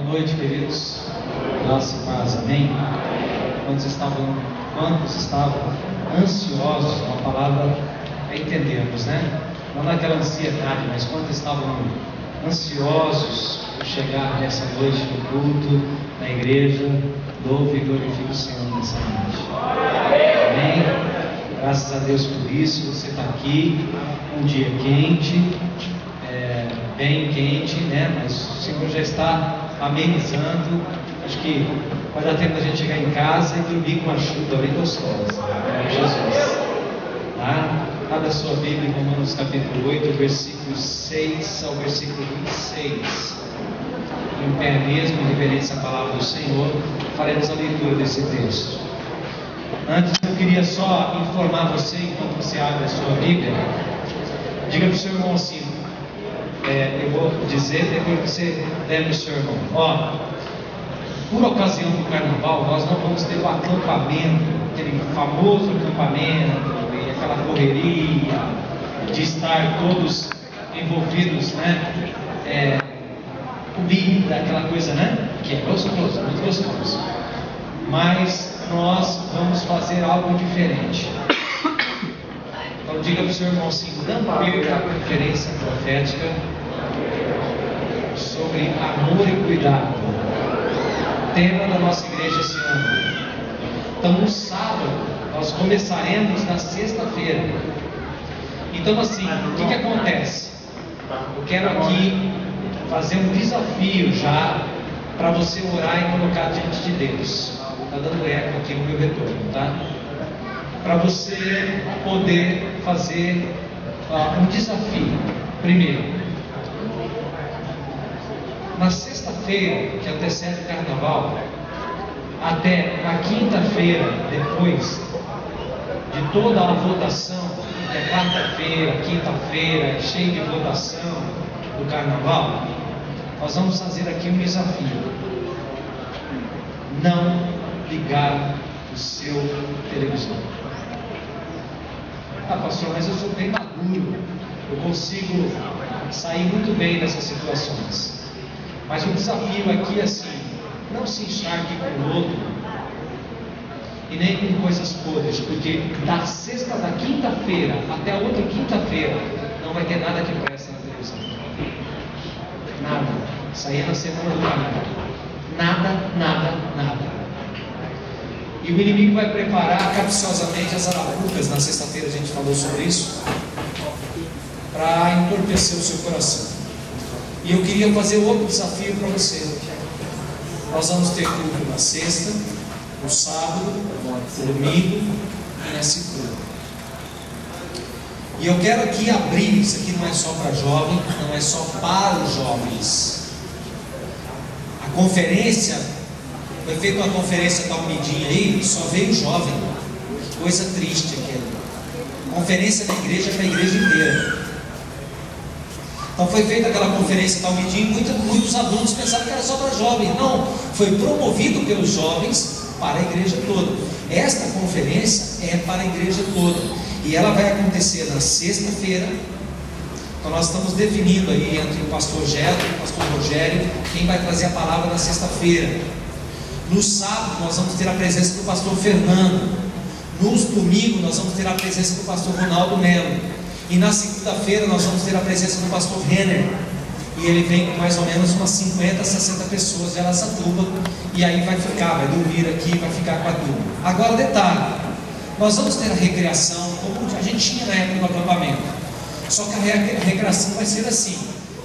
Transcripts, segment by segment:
noite, queridos. Graça e paz, amém? Quantos estavam ansiosos, uma palavra a entendermos, né? Não naquela ansiedade, mas quantos estavam ansiosos por chegar nessa noite no culto, na igreja. Louve e glorifique o Senhor nessa noite. Amém? Graças a Deus por isso. Você está aqui, um dia quente, bem quente, né? Mas o Senhor já está amenizando. Acho que vai dar tempo da gente chegar em casa e dormir com uma chuva bem gostosa. Jesus. Tá? Abra a sua Bíblia em Romanos capítulo 8, versículo 6 ao versículo 26. Em pé mesmo, em reverência à palavra do Senhor, faremos a leitura desse texto. Antes, eu queria só informar você, enquanto você abre a sua Bíblia, diga para o seu irmão assim, eu vou dizer depois que você der no seu irmão. Ó, por ocasião do carnaval, nós não vamos ter o acampamento, aquele famoso acampamento, e aquela correria de estar todos envolvidos, né? Comida, aquela coisa, né? Que é gostoso, muito gostoso. Mas nós vamos fazer algo diferente. Então diga para o seu irmão assim: não perca a conferência profética sobre amor e cuidado. Tema da nossa igreja esse ano. Então no sábado nós começaremos na sexta-feira. Então assim, o que acontece? Eu quero aqui fazer um desafio já para você orar e colocar diante de Deus. Está dando eco aqui no meu retorno, tá? Para você poder fazer um desafio. Primeiro, na sexta-feira que antecede o carnaval, até na quinta-feira, depois de toda a votação, que é quarta-feira, quinta-feira, cheio de votação do carnaval, nós vamos fazer aqui um desafio: não ligar o seu televisor. Ah, pastor, mas eu sou bem maduro, eu consigo sair muito bem dessas situações. Mas o desafio aqui é assim: não se encharque com o outro e nem com coisas podres, porque da quinta-feira até a outra quinta-feira não vai ter nada que presta na televisão. Nada. Isso aí é na semana do carnaval. Nada. E o inimigo vai preparar capciosamente as arapucas. Na sexta-feira a gente falou sobre isso, para entorpecer o seu coração. E eu queria fazer outro desafio para você. Nós vamos ter culto na sexta, no sábado, no domingo e na segunda. E eu quero aqui abrir, isso aqui não é só para jovem, não é só para os jovens. A conferência, foi feita uma conferência da Almedinha aí, só veio jovem. Que coisa triste aquela. Conferência da igreja para a igreja inteira. Então foi feita aquela conferência da Almedinha e muitos adultos pensaram que era só para jovens. Não, foi promovido pelos jovens para a igreja toda. Esta conferência é para a igreja toda. E ela vai acontecer na sexta-feira. Então nós estamos definindo aí entre o pastor Gerto e o pastor Rogério quem vai trazer a palavra na sexta-feira. No sábado nós vamos ter a presença do pastor Fernando. Nos domingos nós vamos ter a presença do pastor Ronaldo Melo. E na segunda-feira nós vamos ter a presença do pastor Renner. E ele vem com mais ou menos umas 50, 60 pessoas de Araçatuba. E aí vai dormir aqui, vai ficar com a turma. Agora detalhe, nós vamos ter a recreação, como a gente tinha na época do acampamento. Só que a recreação vai ser assim: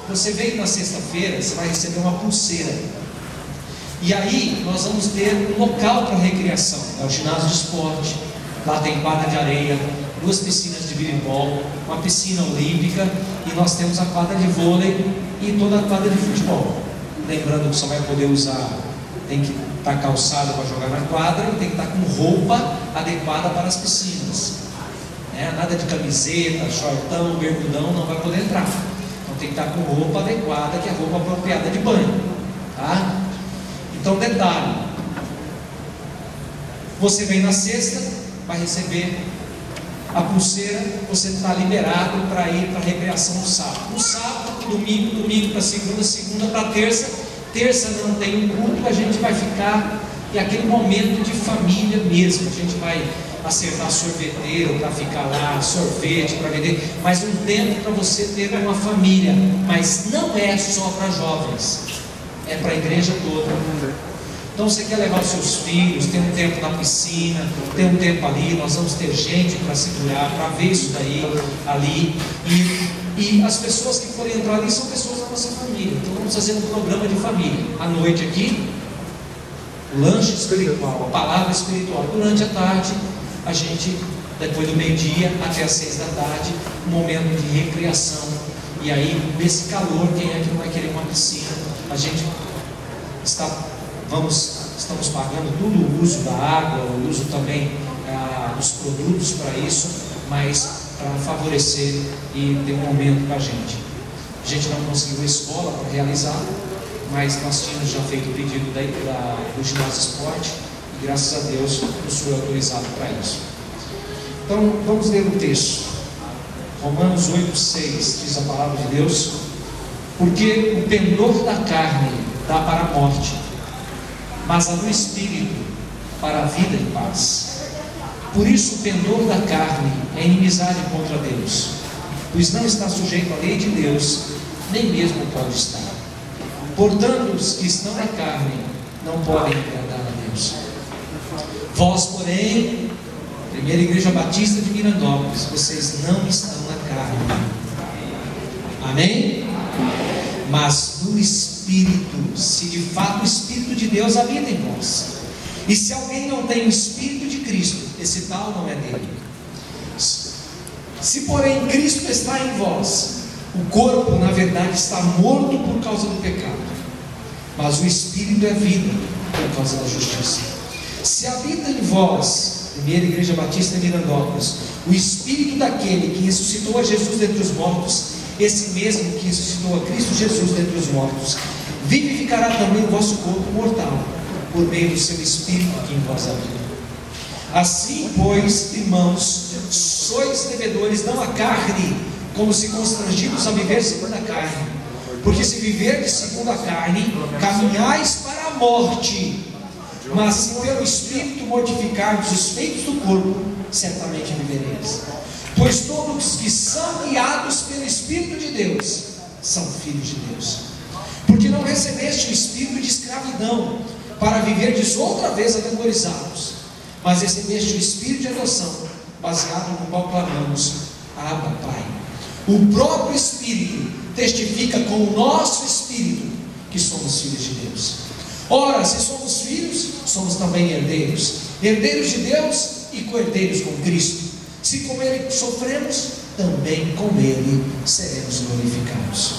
você veio na sexta-feira, você vai receber uma pulseira. E aí nós vamos ter um local para recreação. É o ginásio de esporte. Lá tem quadra de areia, 2 piscinas de voleibol, uma piscina olímpica, e nós temos a quadra de vôlei e toda a quadra de futebol. Lembrando que só vai poder usar, tem que estar calçado para jogar na quadra e tem que estar com roupa adequada para as piscinas. Nada de camiseta, shortão, bermudão, não vai poder entrar. Então tem que estar com roupa adequada, que é a roupa apropriada de banho, tá? Então detalhe: você vem na sexta, vai receber a pulseira, você está liberado para ir para a recreação no sábado. No sábado, domingo para segunda, segunda para terça, terça não tem um culto, a gente vai ficar em aquele momento de família mesmo. A gente vai acertar sorveteiro para ficar lá, sorvete para vender, mas um tempo para você ter uma família. Mas não é só para jovens, é para a igreja toda. Então você quer levar os seus filhos, tem um tempo na piscina, tem um tempo ali, nós vamos ter gente para segurar, para ver isso daí, ali, e as pessoas que forem entrar ali são pessoas da nossa família. Então vamos fazer um programa de família, à noite aqui, lanche espiritual, a palavra espiritual, durante a tarde, a gente, depois do meio-dia até as 6 da tarde, um momento de recreação, e aí, nesse calor, quem é que não vai querer uma piscina? A gente estamos pagando tudo o uso da água, o uso também dos produtos para isso, mas para favorecer e ter um momento para a gente. A gente não conseguiu a escola para realizar, mas nós tínhamos já feito o pedido do ginásio esporte, e graças a Deus nos foi autorizado para isso. Então vamos ler o texto. Romanos 8,6 diz a palavra de Deus: porque o pendor da carne dá para a morte, mas a do Espírito para a vida e paz. Por isso o pendor da carne é inimizade contra Deus, pois não está sujeito à lei de Deus, nem mesmo pode estar. Portanto, os que estão na carne não podem agradar a Deus. Vós, porém, Primeira Igreja Batista de Mirandópolis, vocês não estão na carne. Amém? Mas no Espírito, se de fato o Espírito de Deus habita em vós. E se alguém não tem o Espírito de Cristo, esse tal não é dele. Se porém Cristo está em vós, o corpo na verdade está morto por causa do pecado, mas o Espírito é vida por causa da justiça. Se habita em vós, Primeira Igreja Batista de Mirandópolis, o Espírito daquele que ressuscitou a Jesus dentre os mortos, esse mesmo que ressuscitou a Cristo Jesus dentre os mortos, vivificará também o vosso corpo mortal, por meio do seu Espírito que em vós habita. Assim, pois, irmãos, sois devedores não à carne, como se constrangidos a viver segundo a carne, porque se viverdes segundo a carne, caminhais para a morte. Mas se pelo Espírito mortificarmos os feitos do corpo, certamente vivereis. Pois todos que são guiados pelo Espírito de Deus são filhos de Deus. Porque não recebeste o espírito de escravidão, para viverdes outra vez atemorizados, mas recebeste o espírito de adoção, baseado no qual clamamos: Abba, Pai. O próprio Espírito testifica com o nosso espírito que somos filhos de Deus. Ora, se somos filhos, somos também herdeiros, herdeiros de Deus e co-herdeiros com Cristo. Se com Ele sofremos, também com Ele seremos glorificados.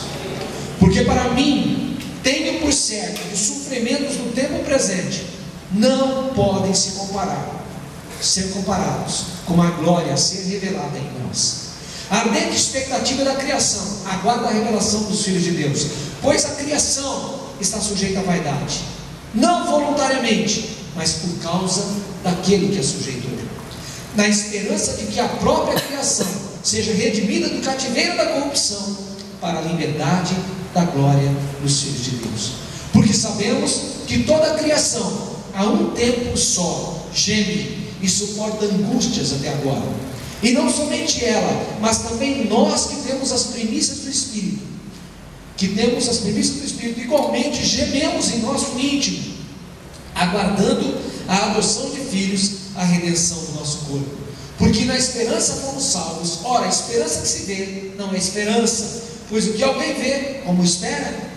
Porque para mim, tenho por certo que os sofrimentos do tempo presente não podem ser comparados com a glória a ser revelada em nós. A ardente expectativa da criação aguarda a revelação dos filhos de Deus, pois a criação está sujeita à vaidade, não voluntariamente, mas por causa daquele que a sujeitou, na esperança de que a própria criação seja redimida do cativeiro da corrupção para a liberdade da glória dos filhos de Deus. Porque sabemos que toda a criação a um tempo só geme e suporta angústias até agora. E não somente ela, mas também nós que temos as primícias do Espírito, igualmente gememos em nosso íntimo, aguardando a adoção de filhos, a redenção do nosso corpo. Porque na esperança fomos salvos. Ora, a esperança que se vê não é esperança, pois o que alguém vê, como espera?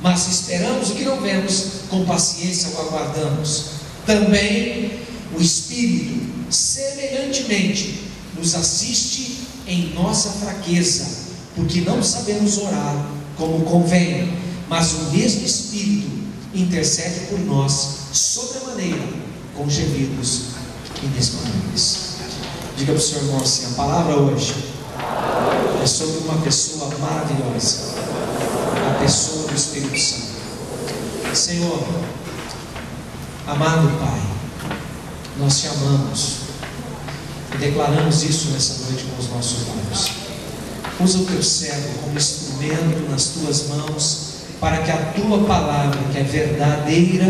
Mas se esperamos o que não vemos, com paciência o aguardamos. Também o Espírito, semelhantemente, nos assiste em nossa fraqueza, porque não sabemos orar como convém, mas o mesmo Espírito intercede por nós sobremaneira, com gemidos inexprimíveis. Diga para o seu irmão assim: a palavra hoje é sobre uma pessoa maravilhosa, a pessoa do Espírito Santo. Senhor, amado Pai, nós te amamos e declaramos isso nessa noite com os nossos lábios. Usa o teu servo como instrumento nas tuas mãos para que a tua palavra, que é verdadeira,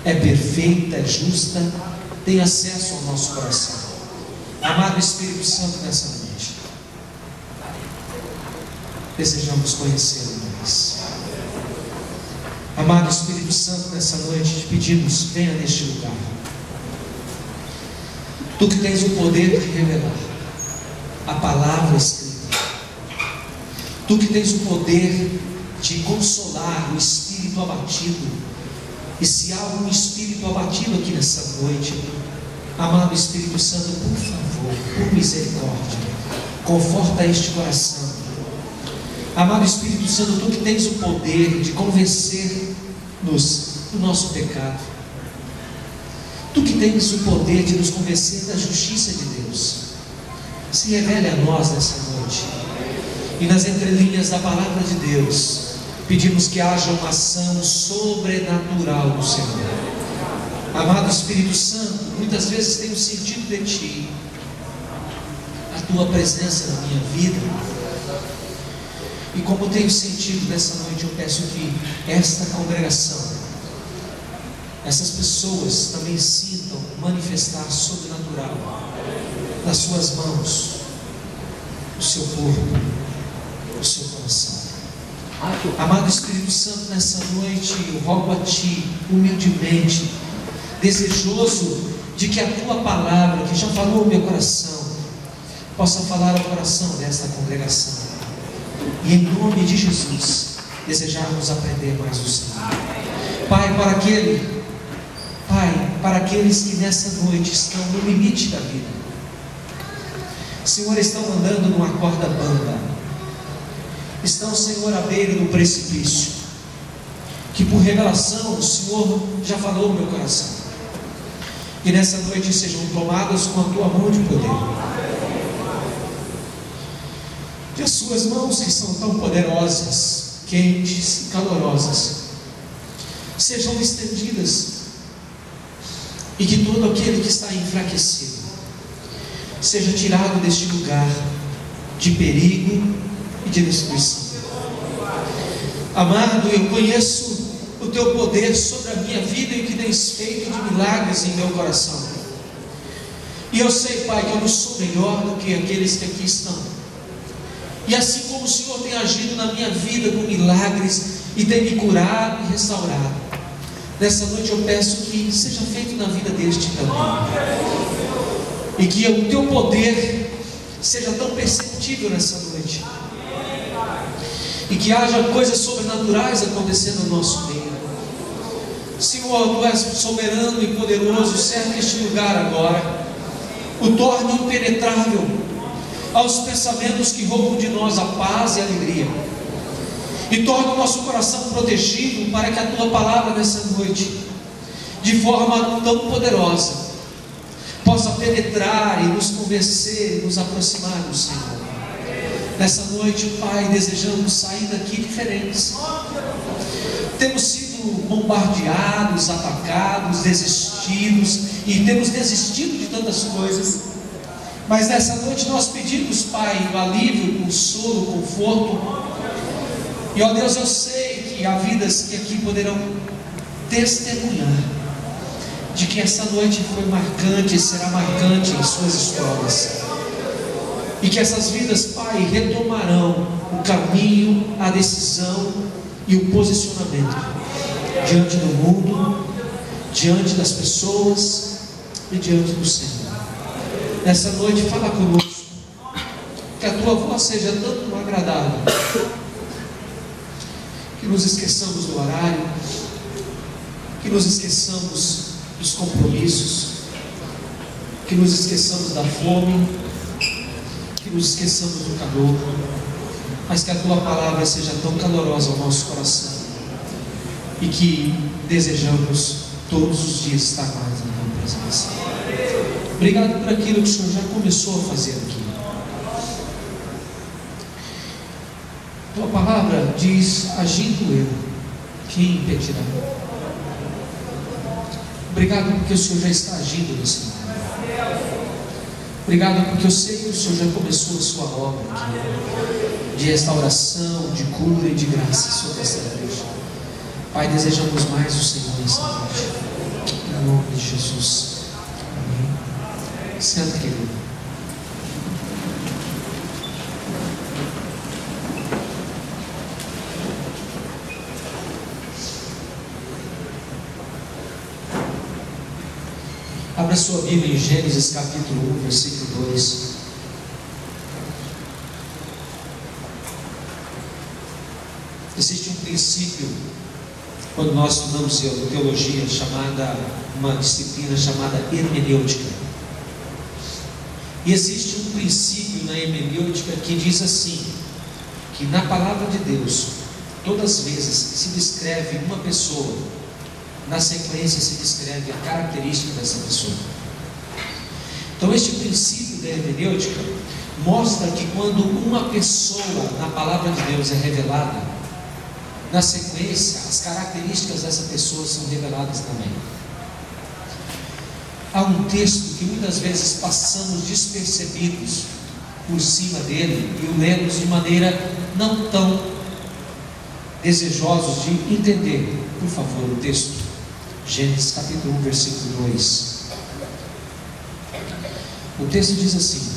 é perfeita, é justa, tenha acesso ao nosso coração. Amado Espírito Santo, nessa noite, desejamos conhecê-lo mais. Amado Espírito Santo, nessa noite te pedimos, venha neste lugar. Tu que tens o poder de revelar a palavra escrita, Tu que tens o poder de consolar o espírito abatido, e se há algum espírito abatido aqui nessa noite, amado Espírito Santo, por favor, por misericórdia, conforta este coração. Amado Espírito Santo, Tu que tens o poder de convencer-nos do nosso pecado, Tu que tens o poder de nos convencer da justiça de Deus, se revele a nós nessa noite. E nas entrelinhas da palavra de Deus, pedimos que haja uma ação sobrenatural do Senhor. Amado Espírito Santo, muitas vezes tenho sentido de Ti a Tua presença na minha vida, e como tenho sentido nessa noite, eu peço que esta congregação, essas pessoas também sintam manifestar sobrenatural nas suas mãos, o seu corpo, o seu coração. Amado Espírito Santo, nessa noite eu rogo a Ti, humildemente, desejoso de que a Tua palavra, que já falou no meu coração, possa falar ao coração desta congregação, e em nome de Jesus desejarmos aprender mais do Senhor. Pai, para aqueles que nessa noite estão no limite da vida, Senhor, estão andando numa corda bamba, estão, Senhor, à beira do precipício, que por revelação o Senhor já falou no meu coração, que nessa noite sejam tomadas com a Tua mão de poder, que as Suas mãos, que são tão poderosas, quentes e calorosas, sejam estendidas, e que todo aquele que está enfraquecido seja tirado deste lugar de perigo e de destruição. Amado, eu conheço o Teu poder sobre a minha vida e o que tens feito de milagres em meu coração, e eu sei, Pai, que eu não sou melhor do que aqueles que aqui estão, e assim como o Senhor tem agido na minha vida com milagres e tem me curado e restaurado, nessa noite eu peço que seja feito na vida deste também, e que o Teu poder seja tão perceptível nessa noite, e que haja coisas sobrenaturais acontecendo no nosso meio. Senhor, Tu és soberano e poderoso, cerca este lugar agora, o torne impenetrável aos pensamentos que roubam de nós a paz e a alegria, e torne o nosso coração protegido para que a Tua palavra nessa noite, de forma tão poderosa, possa penetrar e nos convencer e nos aproximar do Senhor. Nessa noite, Pai, desejamos sair daqui diferentes. Temos sido bombardeados, atacados, desistidos, e temos desistido de tantas coisas, mas nessa noite nós pedimos, Pai, o alívio, o consolo, o conforto. E ó Deus, eu sei que há vidas que aqui poderão testemunhar de que essa noite foi marcante e será marcante em suas histórias, e que essas vidas, Pai, retomarão o caminho, a decisão e o posicionamento diante do mundo, diante das pessoas e diante do Senhor. Nessa noite fala conosco, que a Tua voz seja tanto agradável, que nos esqueçamos do horário, que nos esqueçamos dos compromissos, que nos esqueçamos da fome, que nos esqueçamos do calor, mas que a Tua palavra seja tão calorosa ao nosso coração, e que desejamos todos os dias estar mais na Tua presença. Obrigado por aquilo que o Senhor já começou a fazer aqui. Tua palavra diz: agindo eu, quem impedirá? Obrigado porque o Senhor já está agindo nesse lugar. Obrigado porque eu sei que o Senhor já começou a Sua obra aqui. de restauração, de cura e de graça sobre essa igreja. Pai, desejamos mais o Senhor nessa noite, em nome de Jesus. Amém. Senta, querido. Abra sua Bíblia em Gênesis capítulo 1, versículo 2. Existe um princípio, quando nós estudamos teologia, uma disciplina chamada hermenêutica. E existe um princípio na hermenêutica que diz assim, que na palavra de Deus, todas as vezes se descreve uma pessoa, na sequência se descreve a característica dessa pessoa. Então este princípio da hermenêutica mostra que quando uma pessoa na palavra de Deus é revelada, na sequência as características dessa pessoa são reveladas também. Há um texto que muitas vezes passamos despercebidos por cima dele e o lemos de maneira não tão desejosos de entender. Por favor, o texto. Gênesis capítulo 1, versículo 2. O texto diz assim.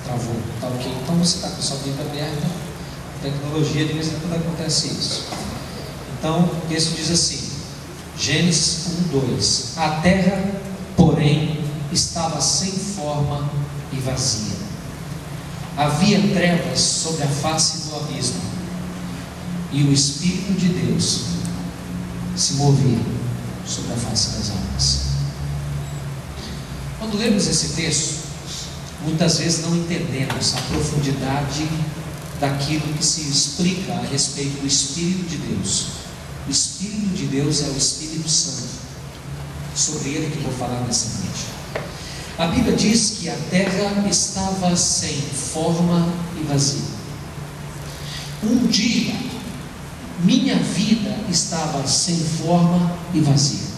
Travou, tá ok. Então você está com sua Bíblia aberta. Tecnologia, de vez em quando acontece isso. Então o texto diz assim, Gênesis 1, 2. A terra, porém, estava sem forma e vazia. Havia trevas sobre a face do abismo, e o Espírito de Deus se movia sobre a face das águas. Quando lemos esse texto, muitas vezes não entendemos a profundidade daquilo que se explica a respeito do Espírito de Deus. O Espírito de Deus é o Espírito Santo. Sobre ele que vou falar nessa noite. A Bíblia diz que a terra estava sem forma e vazia. Um dia, minha vida estava sem forma e vazia.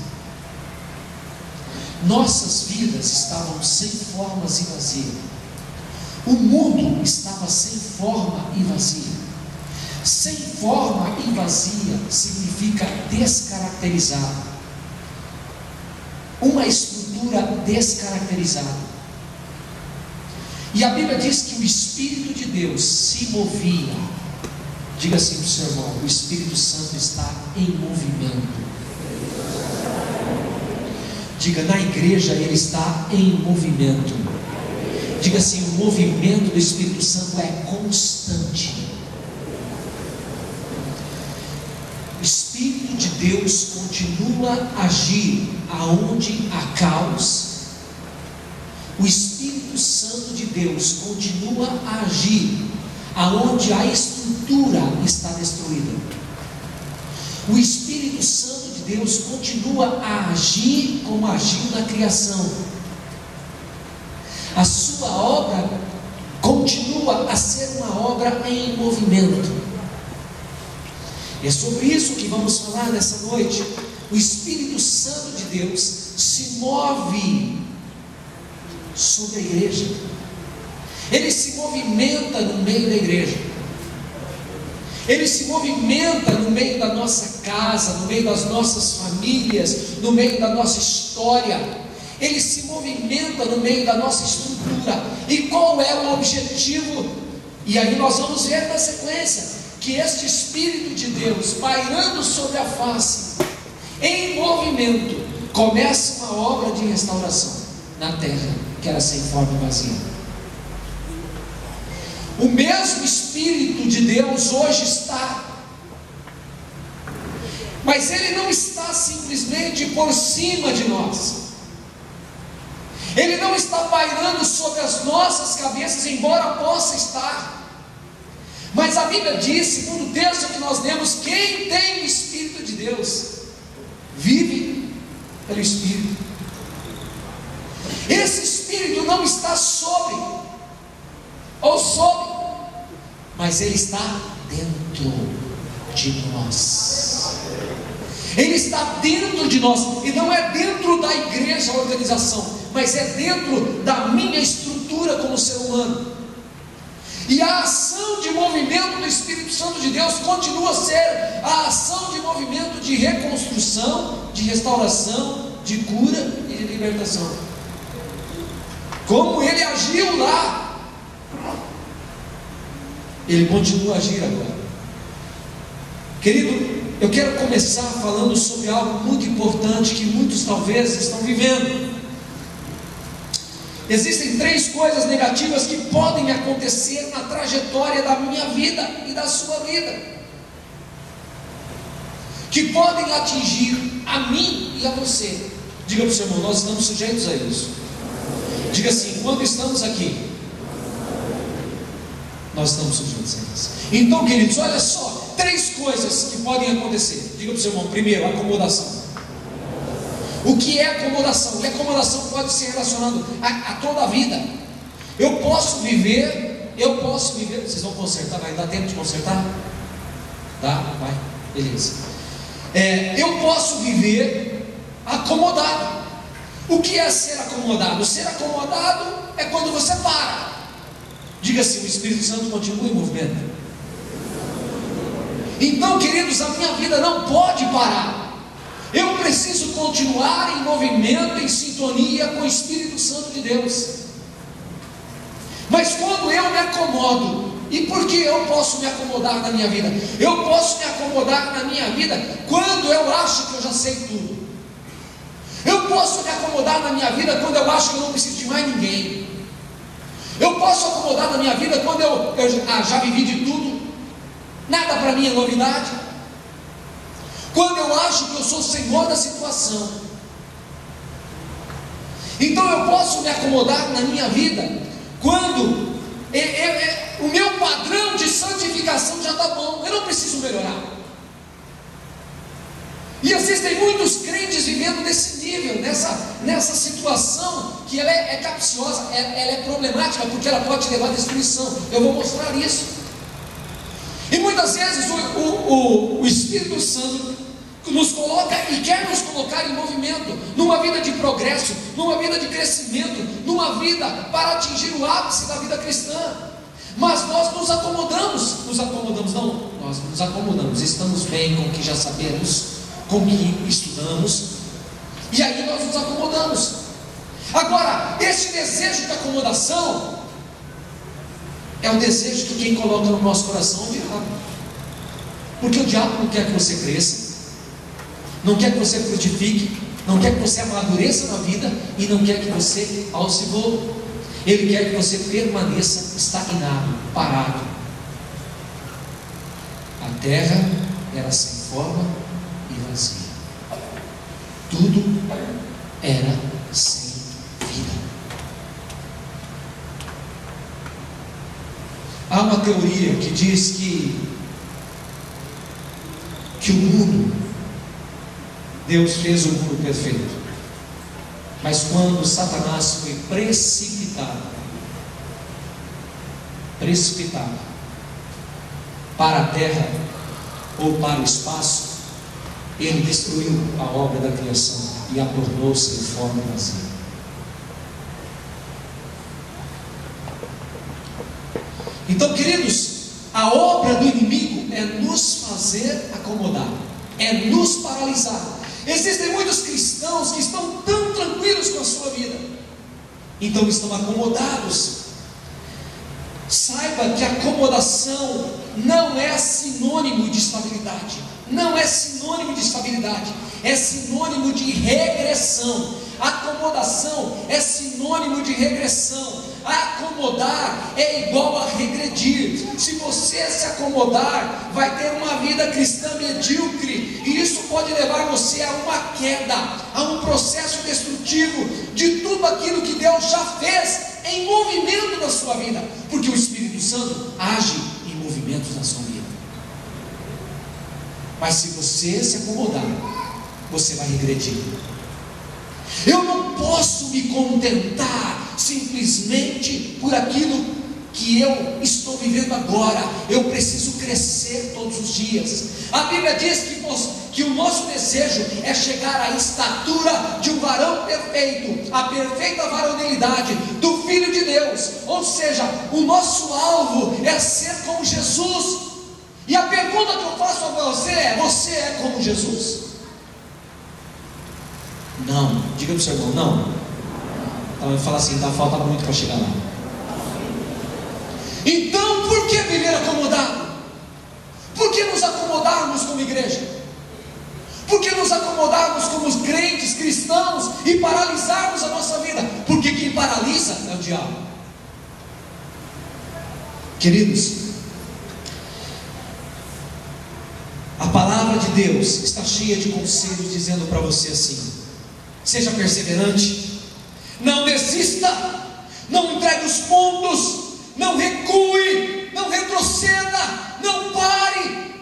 Nossas vidas estavam sem formas e vazia. O mundo estava sem forma e vazia. Sem forma e vazia significa descaracterizado. Uma estrutura descaracterizada. E a Bíblia diz que o Espírito de Deus se movia. Diga assim para o seu irmão: o Espírito Santo está em movimento. Diga, na igreja ele está em movimento. Diga assim: o movimento do Espírito Santo é constante. O Espírito de Deus continua a agir aonde há caos. O Espírito Santo de Deus continua a agir aonde a estrutura está destruída. O Espírito Santo de Deus continua a agir como agiu na criação. A sua obra continua a ser uma obra em movimento. É sobre isso que vamos falar nessa noite. O Espírito Santo de Deus se move sobre a igreja. Ele se movimenta no meio da igreja. Ele se movimenta no meio da nossa casa, no meio das nossas famílias, no meio da nossa história. Ele se movimenta no meio da nossa estrutura. E qual é o objetivo? E aí nós vamos ver na sequência que este Espírito de Deus, pairando sobre a face, em movimento, começa uma obra de restauração na terra que era sem forma e vazia. O mesmo Espírito de Deus hoje está, mas ele não está simplesmente por cima de nós. Ele não está pairando sobre as nossas cabeças, embora possa estar. Mas a Bíblia diz, segundo o texto que nós lemos, quem tem o Espírito de Deus vive pelo Espírito. Esse Espírito não está sobre ou sob, mas ele está dentro de nós. Ele está dentro de nós, e não é dentro da igreja, a organização, mas é dentro da minha estrutura como ser humano. E a ação de movimento do Espírito Santo de Deus continua a ser a ação de movimento de reconstrução, de restauração, de cura e de libertação. Como ele agiu lá, ele continua a agir agora. Querido, eu quero começar falando sobre algo muito importante que muitos talvez estão vivendo. Existem 3 coisas negativas que podem acontecer na trajetória da minha vida e da sua vida, que podem atingir a mim e a você. Diga para o seu irmão, nós estamos sujeitos a isso. Diga assim: quando estamos aqui, nós estamos sujeitos a isso. Então, queridos, olha só, 3 coisas que podem acontecer. Diga para o seu irmão, primeiro, acomodação. O que é acomodação? E acomodação pode ser relacionado a toda a vida. Eu posso viver, vocês vão consertar, vai dar tempo de consertar? Tá? Vai, beleza. Eu posso viver acomodado. O que é ser acomodado? Ser acomodado é quando você para. Diga assim: o Espírito Santo continua em movimento. Então, queridos, a minha vida não pode parar. Eu preciso continuar em movimento, em sintonia com o Espírito Santo de Deus. Mas quando eu me acomodo, e por que eu posso me acomodar na minha vida? Eu posso me acomodar na minha vida quando eu acho que eu já sei tudo. Eu posso me acomodar na minha vida quando eu acho que eu não preciso de mais ninguém. Eu posso acomodar na minha vida quando eu já vivi de tudo, nada para mim é novidade. Quando eu acho que eu sou o senhor da situação. Então eu posso me acomodar na minha vida quando o meu padrão de santificação já está bom, eu não preciso melhorar. E existem muitos crentes vivendo nesse nível, nessa situação que ela é capciosa, ela é problemática, porque ela pode te levar à destruição. Eu vou mostrar isso. E muitas vezes o Espírito Santo nos coloca e quer nos colocar em movimento, numa vida de progresso, numa vida de crescimento, numa vida para atingir o ápice da vida cristã. Mas nós nos acomodamos, estamos bem com o que já sabemos, com o que estudamos, e aí nós nos acomodamos. Agora, esse desejo de acomodação é o desejo que quem coloca no nosso coração é o diabo, porque o diabo não quer que você cresça, não quer que você frutifique, não quer que você amadureça na vida e não quer que você alce voo. Ele quer que você permaneça estagnado, parado. A terra era sem forma e vazia. Tudo era sem vida. Há uma teoria que diz que o mundo, Deus fez o mundo perfeito, mas quando Satanás foi precipitado para a terra ou para o espaço, ele destruiu a obra da criação e a tornou sem forma e vazia. Então, queridos, a obra do inimigo é nos fazer acomodar, é nos paralisar. Existem muitos cristãos que estão tão tranquilos com a sua vida, então estão acomodados. Saiba que acomodação não é sinônimo de estabilidade, não é sinônimo de estabilidade, é sinônimo de regressão. Acomodação é sinônimo de regressão. Acomodar é igual a regredir. Se você se acomodar, vai ter uma vida cristã medíocre, e isso pode levar você a uma queda, a um processo destrutivo de tudo aquilo que Deus já fez em movimento na sua vida, porque o Espírito Santo age em movimentos na sua vida. Mas se você se acomodar, você vai regredir. Eu não posso me contentar simplesmente por aquilo que eu estou vivendo agora. Eu preciso crescer todos os dias. A Bíblia diz que o nosso desejo é chegar à estatura de um varão perfeito. perfeito, a perfeita varonilidade do Filho de Deus. Ou seja, o nosso alvo é ser como Jesus. E a pergunta que eu faço a você é: você é como Jesus? Não. Diga para o seu irmão: não. Então ele fala assim: falta muito para chegar lá. Então por que viver acomodado? Por que nos acomodarmos como igreja? Por que nos acomodarmos como crentes cristãos e paralisarmos a nossa vida? Porque quem paralisa é o diabo. Queridos, a palavra de Deus está cheia de conselhos dizendo para você assim: seja perseverante, não desista, não entregue os pontos, não recue, não retroceda, não pare,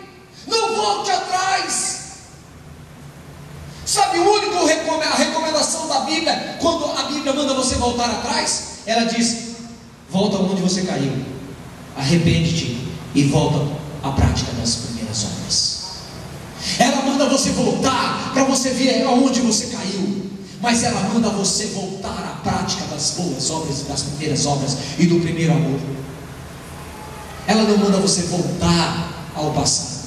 não volte atrás. Sabe, a recomendação da Bíblia, quando a Bíblia manda você voltar atrás, ela diz: volta onde você caiu, arrepende-te e volta à prática das primeiras obras. Ela manda você voltar para você ver aonde você caiu, mas ela manda você voltar à prática das boas obras, das primeiras obras e do primeiro amor. Ela não manda você voltar ao passado.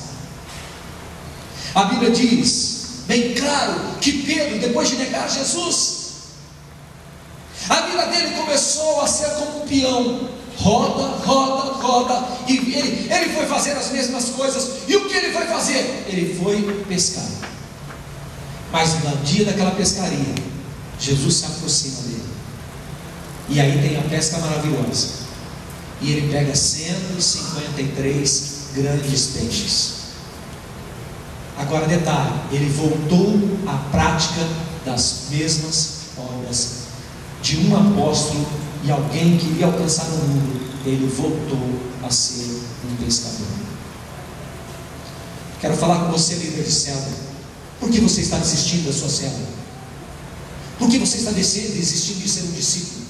A Bíblia diz bem claro que Pedro, depois de negar Jesus, a vida dele começou a ser como um peão, roda, e ele foi fazer as mesmas coisas. E o que ele foi fazer? Ele foi pescar. Mas no dia daquela pescaria, Jesus se aproxima dele, e aí tem a pesca maravilhosa, e ele pega 153 grandes peixes. Agora detalhe, ele voltou à prática das mesmas obras de um apóstolo e alguém que iria alcançar o mundo. Ele voltou a ser um pescador. Quero falar com você, líder de célula. Por que você está desistindo da sua célula? Por que você está desistindo de ser um discípulo?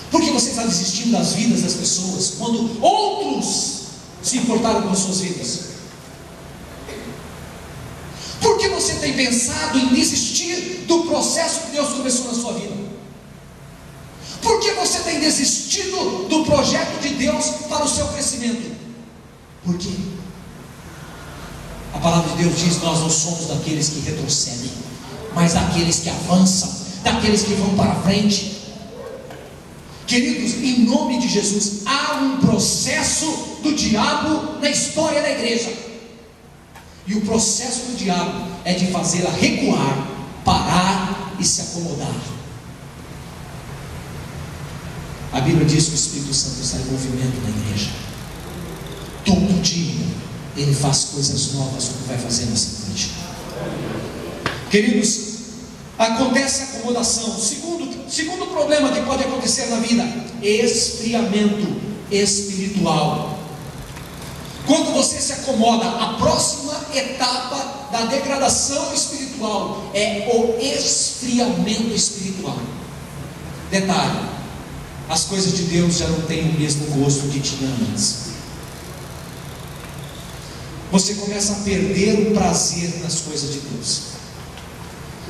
Por que você está desistindo das vidas das pessoas, quando outros se importaram com as suas vidas? Por que você tem pensado em desistir do processo que Deus começou na sua vida? Por que você tem desistido do projeto de Deus para o seu crescimento? Por quê? A palavra de Deus diz: nós não somos daqueles que retrocedem, mas daqueles que avançam, daqueles que vão para frente. Queridos, em nome de Jesus, há um processo do diabo na história da igreja. E o processo do diabo é de fazê-la recuar, parar e se acomodar. A Bíblia diz que o Espírito Santo está em movimento na igreja. Todo dia ele faz coisas novas, como vai fazer nessa noite. Queridos, acontece a acomodação. Segundo problema que pode acontecer na vida: esfriamento espiritual. Quando você se acomoda, a próxima etapa da degradação espiritual é o esfriamento espiritual. Detalhe: as coisas de Deus já não têm o mesmo gosto que tinha antes. Você começa a perder o prazer nas coisas de Deus.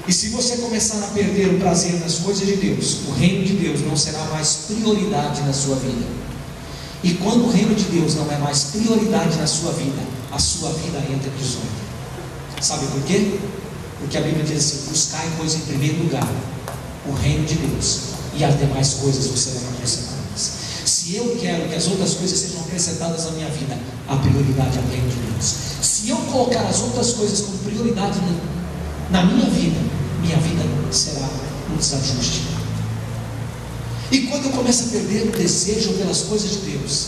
E se você começar a perder o prazer nas coisas de Deus, o reino de Deus não será mais prioridade na sua vida. E quando o reino de Deus não é mais prioridade na sua vida, a sua vida entra em desordem. Sabe por quê? Porque a Bíblia diz assim: buscai, pois, em primeiro lugar o reino de Deus, e as demais coisas vos serão acrescentadas. Se eu quero que as outras coisas sejam acrescentadas na minha vida, a prioridade é o reino de Deus. Se eu colocar as outras coisas como prioridade na minha vida será um desajuste. E quando eu começo a perder o desejo pelas coisas de Deus,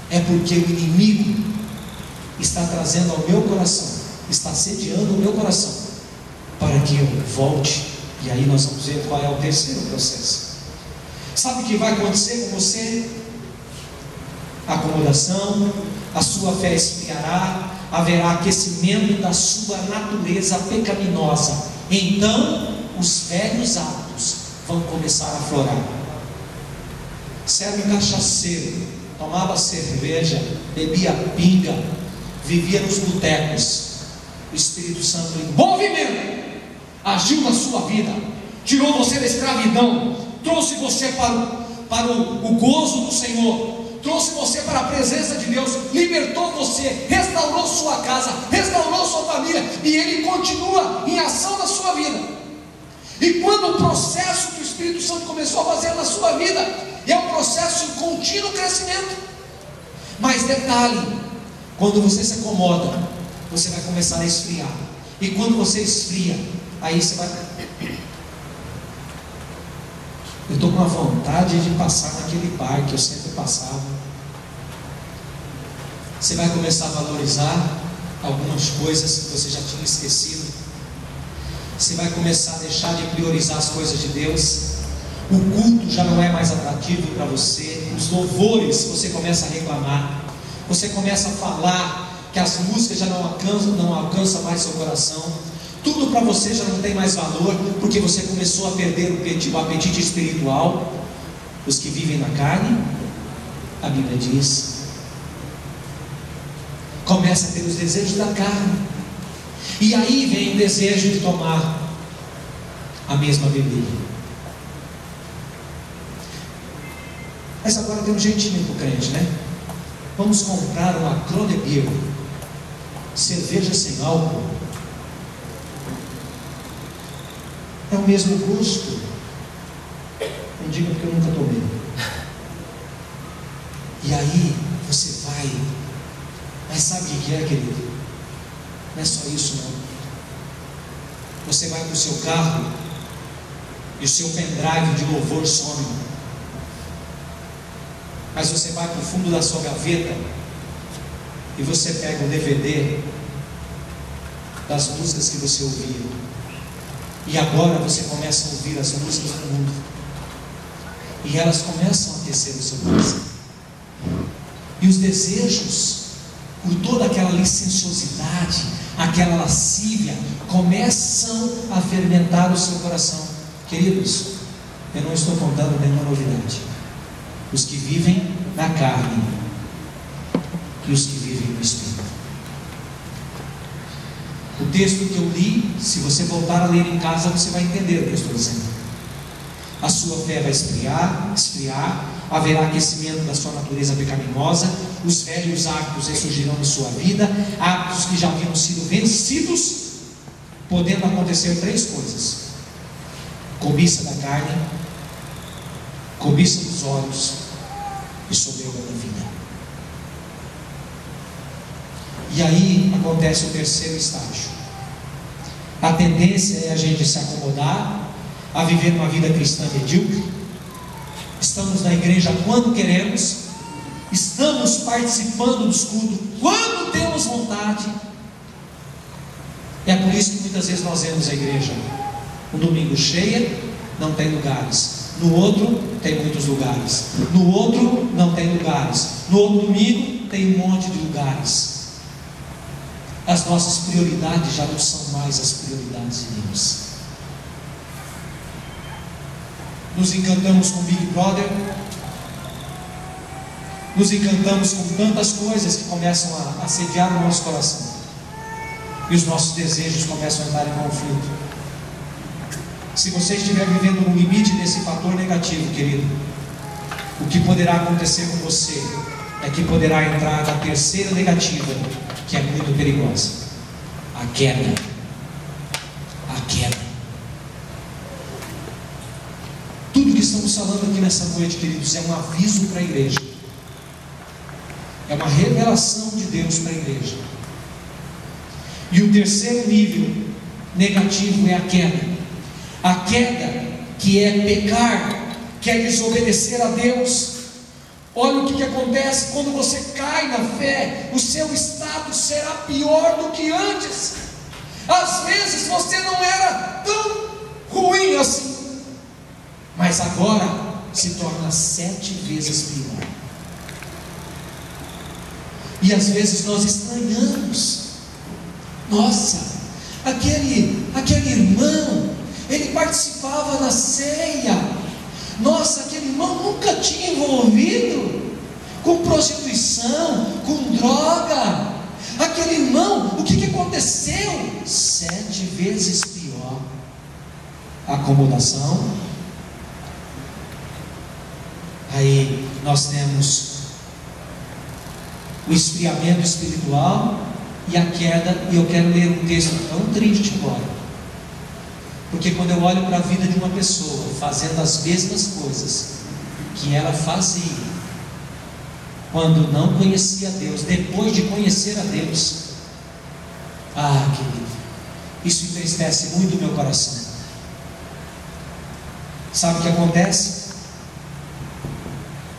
é porque o inimigo está trazendo ao meu coração, está sediando o meu coração, para que eu volte. E aí nós vamos ver qual é o terceiro processo. Sabe o que vai acontecer com você? Acomodação, a sua fé esfriará, haverá aquecimento da sua natureza pecaminosa. Então os velhos hábitos vão começar a aflorar. Você era um cachaceiro, tomava cerveja, bebia pinga, vivia nos botecos. O Espírito Santo em movimento agiu na sua vida, tirou você da escravidão, trouxe você para o gozo do Senhor, trouxe você para a presença de Deus, libertou você, restaurou sua casa, restaurou sua família, e Ele continua em ação na sua vida. E quando o processo que o Espírito Santo começou a fazer na sua vida, é um processo de contínuo crescimento. Mas detalhe, quando você se acomoda, você vai começar a esfriar, e quando você esfria, aí você vai... Eu estou com uma vontade de passar naquele bar que eu sempre passava. Você vai começar a valorizar algumas coisas que você já tinha esquecido. Você vai começar a deixar de priorizar as coisas de Deus. O culto já não é mais atrativo para você. Os louvores, você começa a reclamar. Você começa a falar que as músicas já não alcançam mais seu coração. Tudo para você já não tem mais valor, porque você começou a perder o apetite espiritual. Os que vivem na carne, a Bíblia diz, começa a ter os desejos da carne, e aí vem o desejo de tomar a mesma bebida. Mas agora tem um jeitinho para o crente, né? Vamos comprar uma Kronebier, cerveja sem álcool. É o mesmo gosto. Não diga porque eu nunca tomei. E aí você vai. Mas sabe o que é, querido? Não é só isso não. Você vai para o seu carro e o seu pendrive de louvor some. Mas você vai para o fundo da sua gaveta e você pega o DVD das músicas que você ouvia. E agora você começa a ouvir as músicas do mundo, e elas começam a aquecer o seu coração. E os desejos, por toda aquela licenciosidade, aquela lascívia, começam a fermentar o seu coração. Queridos, eu não estou contando nenhuma novidade. Os que vivem na carne e os que vivem no Espírito. O texto que eu li, se você voltar a ler em casa, você vai entender o que eu estou dizendo. A sua fé vai esfriar, haverá aquecimento da sua natureza pecaminosa, os velhos hábitos ressurgirão em sua vida, hábitos que já haviam sido vencidos, podendo acontecer três coisas: cobiça da carne, cobiça dos olhos e soberba da vida. E aí acontece o terceiro estágio. A tendência é a gente se acomodar, a viver uma vida cristã medíocre. Estamos na igreja quando queremos, estamos participando dos cultos quando temos vontade. É por isso que muitas vezes nós vemos a igreja um domingo cheia, não tem lugares. No outro tem muitos lugares. No outro não tem lugares. No outro domingo tem um monte de lugares. As nossas prioridades já não são mais as prioridades de Deus. Nos encantamos com Big Brother, nos encantamos com tantas coisas que começam a assediar o nosso coração, e os nossos desejos começam a entrar em conflito. Se você estiver vivendo no limite desse fator negativo, querido, o que poderá acontecer com você é que poderá entrar na terceira negativa, que é muito perigosa: a queda. A queda. Tudo que estamos falando aqui nessa noite, queridos, é um aviso para a igreja, é uma revelação de Deus para a igreja. E o terceiro nível negativo é a queda. A queda, que é pecar, que é desobedecer a Deus. Olha o que acontece quando você cai na fé: o seu estado será pior do que antes. Às vezes você não era tão ruim assim, mas agora se torna 7 vezes pior. E às vezes nós estranhamos: nossa, aquele irmão, ele participava na ceia. Nossa, aquele irmão nunca tinha envolvido com prostituição, com droga. Aquele irmão, o que aconteceu? 7 vezes pior. acomodação. Aí nós temos o esfriamento espiritual e a queda. E eu quero ler um texto tão triste agora, porque quando eu olho para a vida de uma pessoa fazendo as mesmas coisas que ela fazia quando não conhecia Deus, depois de conhecer a Deus, querido, isso entristece muito o meu coração. Sabe o que acontece?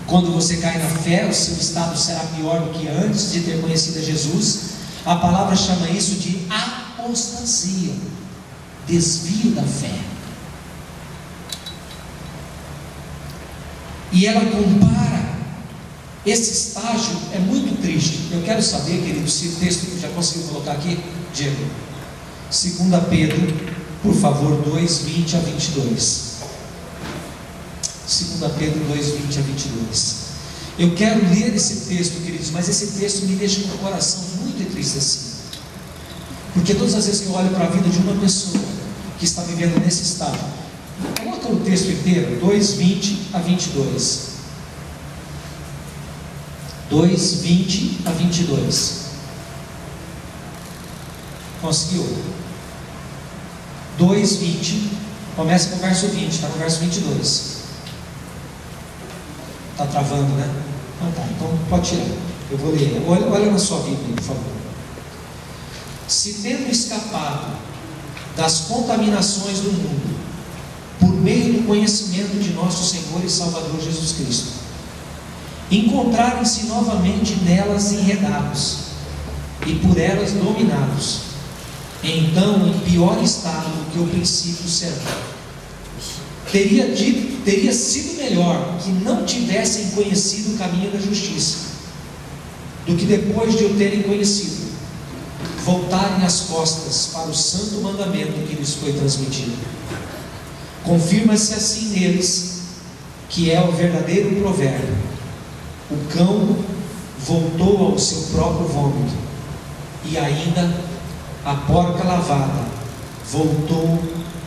Quando você cai na fé, o seu estado será pior do que antes de ter conhecido a Jesus. A palavra chama isso de apostasia, desvio da fé. E ela compara esse estágio, é muito triste. Eu quero saber, querido, se o texto já conseguiu colocar aqui, Diego. 2 Pedro, por favor, 2:20 a 22. 2 Pedro 2:20 a 22. Eu quero ler esse texto, queridos, mas esse texto me deixa com o coração muito entristecido, porque todas as vezes que eu olho para a vida de uma pessoa que está vivendo nesse estado, coloca o texto inteiro, 2:20 a 22. 2:20 a 22. Conseguiu? 2:20. Começa com o verso 20, está no verso 22. Está travando, né? Não tá, então pode tirar. Eu vou ler. Olha na sua Bíblia, por favor. Se tendo escapado das contaminações do mundo, por meio do conhecimento de nosso Senhor e Salvador Jesus Cristo, encontrarem-se novamente nelas enredados e por elas dominados, então em pior estado do que o princípio serão. Teria sido melhor que não tivessem conhecido o caminho da justiça, do que depois de o terem conhecido, voltarem as costas para o santo mandamento que lhes foi transmitido. Confirma-se assim neles, que é o verdadeiro provérbio: o cão voltou ao seu próprio vômito, e ainda a porca lavada voltou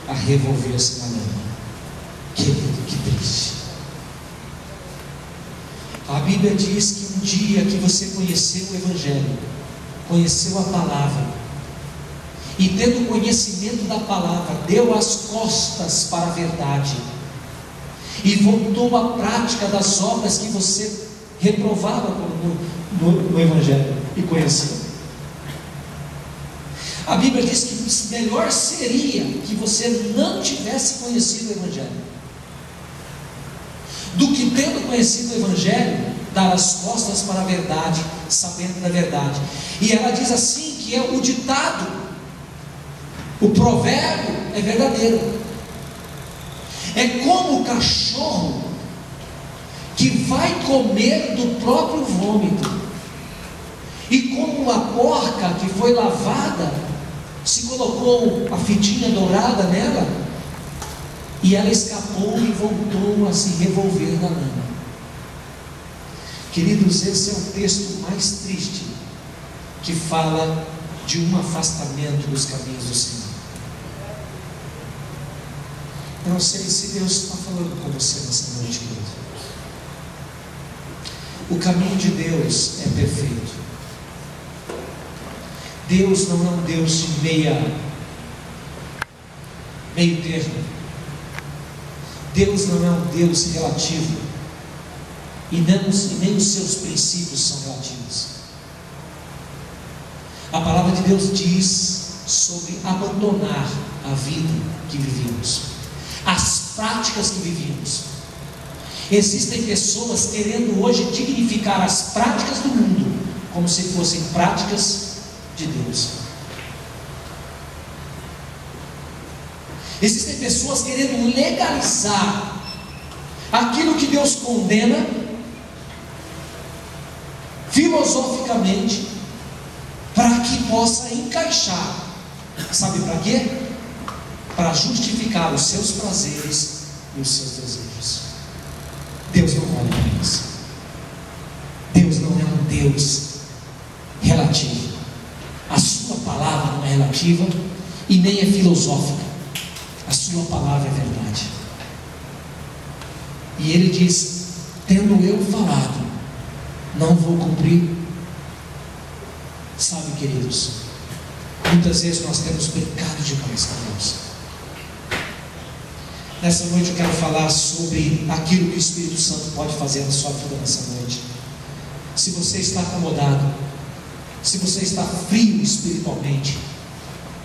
a revolver-se na lama. Querido, que triste. A Bíblia diz que um dia que você conheceu o Evangelho, conheceu a palavra, e tendo conhecimento da palavra, deu as costas para a verdade, e voltou à prática das obras que você reprovava no Evangelho e conheceu. A Bíblia diz que melhor seria que você não tivesse conhecido o Evangelho, do que tendo conhecido o Evangelho, dar as costas para a verdade, sabendo da verdade. E ela diz assim, que é o ditado, o provérbio é verdadeiro. É como o cachorro que vai comer do próprio vômito, e como a porca que foi lavada, se colocou a fitinha dourada nela, e ela escapou e voltou a se revolver na lama. Queridos, esse é o texto mais triste que fala de um afastamento dos caminhos do Senhor. Eu não sei se Deus está falando com você nessa noite, querido. O caminho de Deus é perfeito. Deus não é um Deus de meio termo. Deus não é um Deus relativo, e nem os seus princípios são relativos. A palavra de Deus diz sobre abandonar a vida que vivemos, as práticas que vivíamos. Existem pessoas querendo hoje dignificar as práticas do mundo como se fossem práticas de Deus. Existem pessoas querendo legalizar aquilo que Deus condena filosoficamente, para que possa encaixar. Sabe para quê? Para justificar os seus prazeres e os seus desejos. Deus não olha para isso. Deus não é um Deus relativo. A sua palavra não é relativa e nem é filosófica. A sua palavra é verdade. E ele diz: tendo eu falado, não vou cumprir. Sabe, queridos, muitas vezes nós temos pecado demais com Deus. Nessa noite eu quero falar sobre aquilo que o Espírito Santo pode fazer na sua vida nessa noite. Se você está acomodado, se você está frio espiritualmente,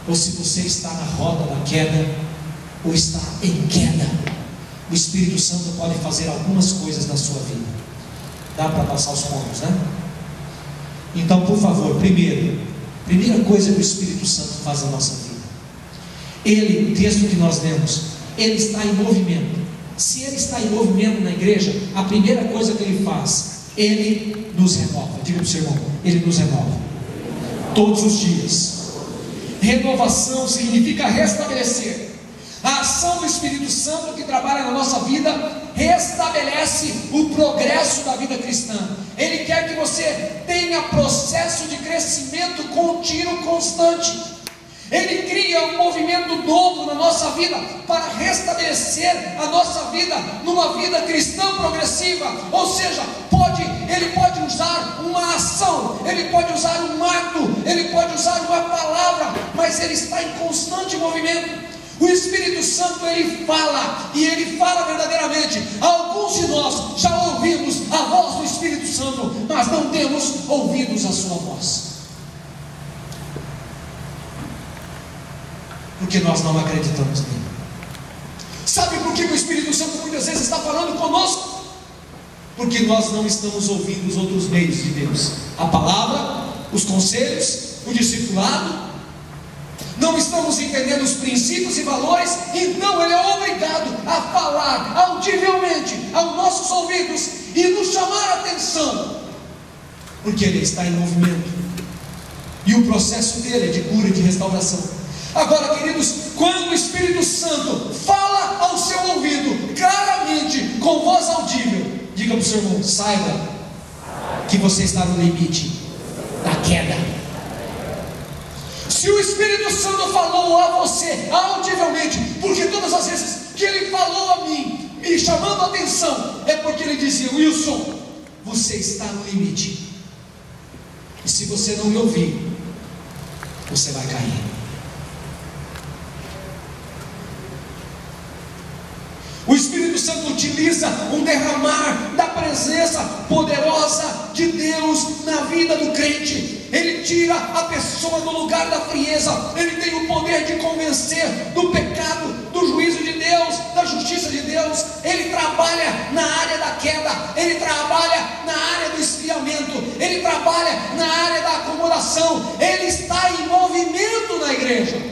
ou se você está na roda da queda, ou está em queda, o Espírito Santo pode fazer algumas coisas na sua vida. Dá para passar os pontos, né? Então, por favor, primeira coisa que o Espírito Santo faz na nossa vida, ele, o texto que nós lemos, ele está em movimento. Se ele está em movimento na igreja, a primeira coisa que ele faz, ele nos renova. Diga para o seu irmão: ele nos renova todos os dias. Renovação significa restabelecer. A ação do Espírito Santo que trabalha na nossa vida restabelece o progresso da vida cristã. Ele quer que você tenha processo de crescimento contínuo, constante. Ele cria um movimento novo na nossa vida para restabelecer a nossa vida numa vida cristã progressiva. Ou seja, ele pode usar uma ação, ele pode usar um ato, ele pode usar uma palavra, mas ele está em constante movimento. O Espírito Santo, ele fala, e ele fala verdadeiramente. Alguns de nós já ouvimos a voz do Espírito Santo, mas não temos ouvidos a sua voz, porque nós não acreditamos nele. Sabe por que o Espírito Santo muitas vezes está falando conosco? Porque nós não estamos ouvindo os outros meios de Deus, a palavra, os conselhos, o discipulado. Não estamos entendendo os princípios e valores, então ele é obrigado a falar audivelmente aos nossos ouvidos e nos chamar a atenção, porque ele está em movimento, e o processo dele é de cura e de restauração. Agora, queridos, quando o Espírito Santo fala ao seu ouvido claramente, com voz audível, diga para o seu irmão: saiba que você está no limite da queda. Se o Espírito Santo falou a você audivelmente, porque todas as vezes que ele falou a mim, me chamando a atenção, é porque ele dizia: Wilson, você está no limite, e se você não me ouvir, você vai cair. O Espírito Santo utiliza um derramar da presença poderosa de Deus na vida do crente. Ele tira a pessoa do lugar da frieza. Ele tem o poder de convencer do pecado, do juízo de Deus, da justiça de Deus. Ele trabalha na área da queda, ele trabalha na área do esfriamento, ele trabalha na área da acomodação. Ele está em movimento na igreja.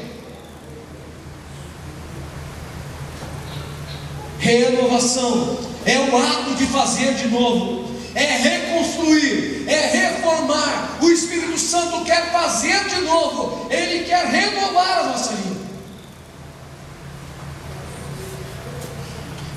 Renovação é o ato de fazer de novo, é reconstruir, é reformar. O Espírito Santo quer fazer de novo, ele quer renovar a nossa vida.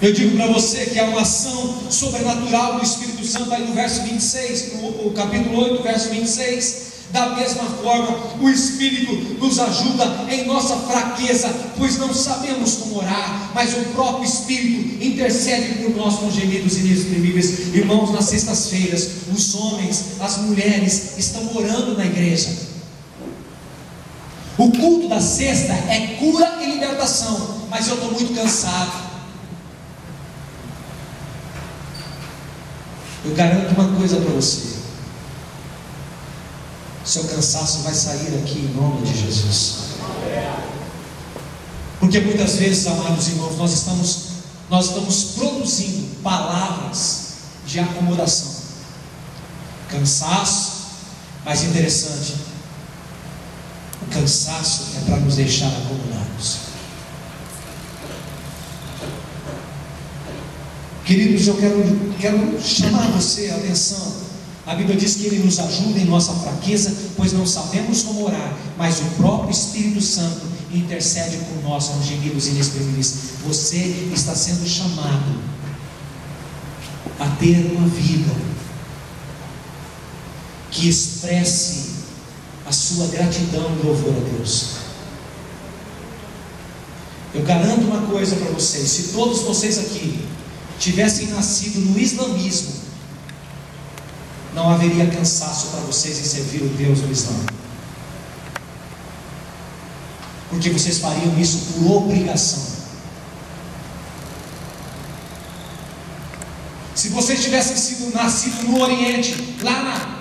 Eu digo para você que há uma ação sobrenatural do Espírito Santo aí no verso 26, no capítulo 8, verso 26. Da mesma forma, o Espírito nos ajuda em nossa fraqueza, pois não sabemos como orar, mas o próprio Espírito intercede por nós com gemidos inexprimíveis. Irmãos, nas sextas-feiras, os homens, as mulheres estão orando na igreja. O culto da sexta é cura e libertação, mas eu estou muito cansado. Eu garanto uma coisa para você: seu cansaço vai sair aqui em nome de Jesus. Porque muitas vezes, amados irmãos, nós estamos produzindo palavras de acomodação, cansaço. Mas interessante, o cansaço é para nos deixar acomodados. Queridos, eu quero chamar você a atenção. A Bíblia diz que Ele nos ajuda em nossa fraqueza, pois não sabemos como orar, mas o próprio Espírito Santo intercede por nós com gemidos inexprimíveis. Você está sendo chamado a ter uma vida que expresse a sua gratidão e louvor a Deus. Eu garanto uma coisa para vocês: se todos vocês aqui tivessem nascido no islamismo, não haveria cansaço para vocês em servir o Deus do Islã, porque vocês fariam isso por obrigação. Se vocês tivessem nascido no Oriente, lá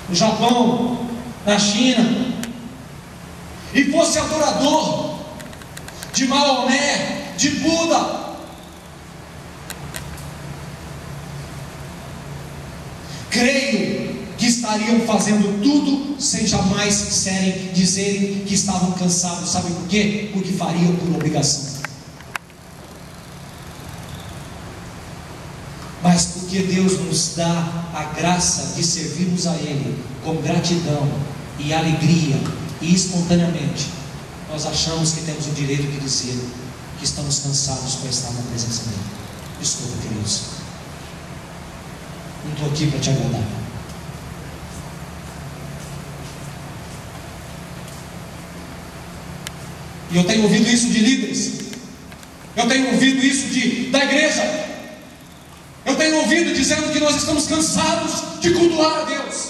no Japão, na China, e fosse adorador de Maomé, de Buda, creio que estariam fazendo tudo sem jamais dizerem que estavam cansados. Sabe por quê? Porque fariam por obrigação. Mas porque Deus nos dá a graça de servirmos a Ele com gratidão e alegria e espontaneamente, nós achamos que temos o direito de dizer que estamos cansados para estar na presença dEle. Desculpa, queridos, não estou aqui para te agradar. E eu tenho ouvido isso de líderes, eu tenho ouvido isso da igreja, eu tenho ouvido dizendo que nós estamos cansados de cultuar a Deus,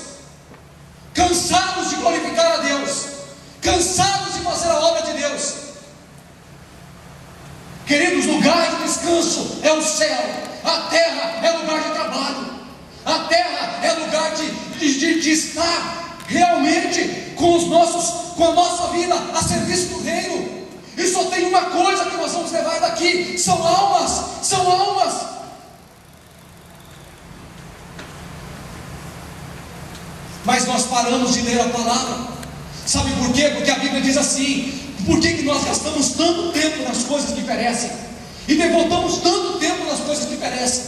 cansados de glorificar a Deus, cansados de fazer a obra de Deus. Queridos, lugar de descanso é o céu, a terra é lugar de trabalho, a terra é lugar de estar realmente com a nossa vida a serviço do reino. E só tem uma coisa que nós vamos levar daqui: são almas, são almas. Mas nós paramos de ler a palavra. Sabe por quê? Porque a Bíblia diz assim: por que nós gastamos tanto tempo nas coisas que perecem e devotamos tanto tempo nas coisas que perecem?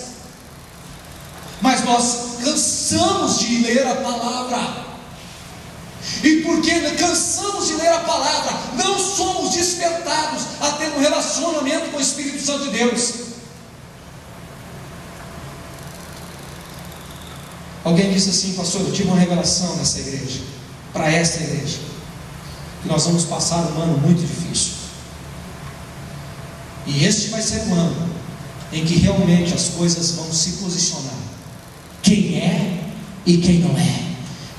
Mas nós cansamos de ler a palavra. E porque cansamos de ler a palavra, não somos despertados a ter um relacionamento com o Espírito Santo de Deus. Alguém disse assim: pastor, eu tive uma revelação nessa igreja, para esta igreja, que nós vamos passar um ano muito difícil. E este vai ser um ano em que realmente as coisas vão se posicionar. Quem é e quem não é,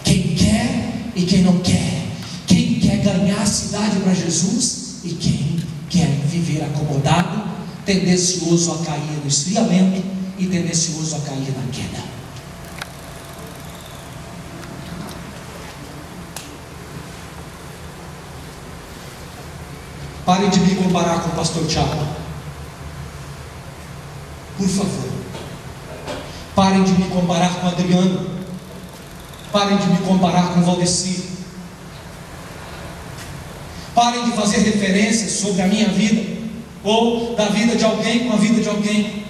quem quer e quem não quer, quem quer ganhar a cidade para Jesus e quem quer viver acomodado, tendencioso a cair no esfriamento e tendencioso a cair na queda. Parem de me comparar com o pastor Tiago, por favor. Parem de me comparar com o Adriano. Parem de me comparar com o Valdeci. Parem de fazer referências sobre a minha vida, ou da vida de alguém com a vida de alguém.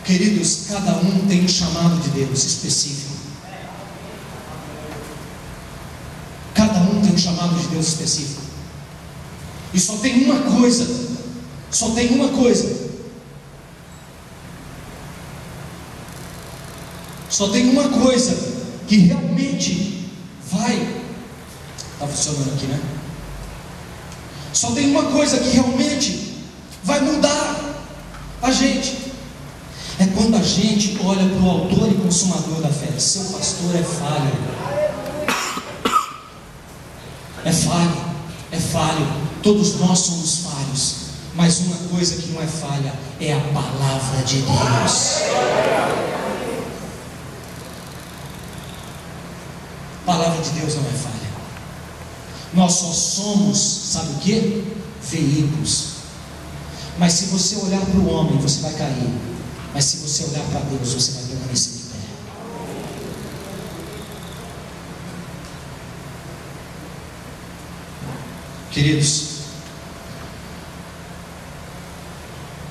Queridos, cada um tem um chamado de Deus específico. Cada um tem um chamado de Deus específico. E só tem uma coisa, só tem uma coisa, só tem uma coisa que realmente vai, está funcionando aqui, né? Só tem uma coisa que realmente vai mudar a gente. É quando a gente olha para o autor e consumador da fé. Seu pastor é falho. É falho, é falho. Todos nós somos falhos. Mas uma coisa que não é falha é a palavra de Deus. A palavra de Deus não é falha. Nós só somos, sabe o que? Veículos. Mas se você olhar para o homem, você vai cair. Mas se você olhar para Deus, você vai permanecer de pé. Queridos,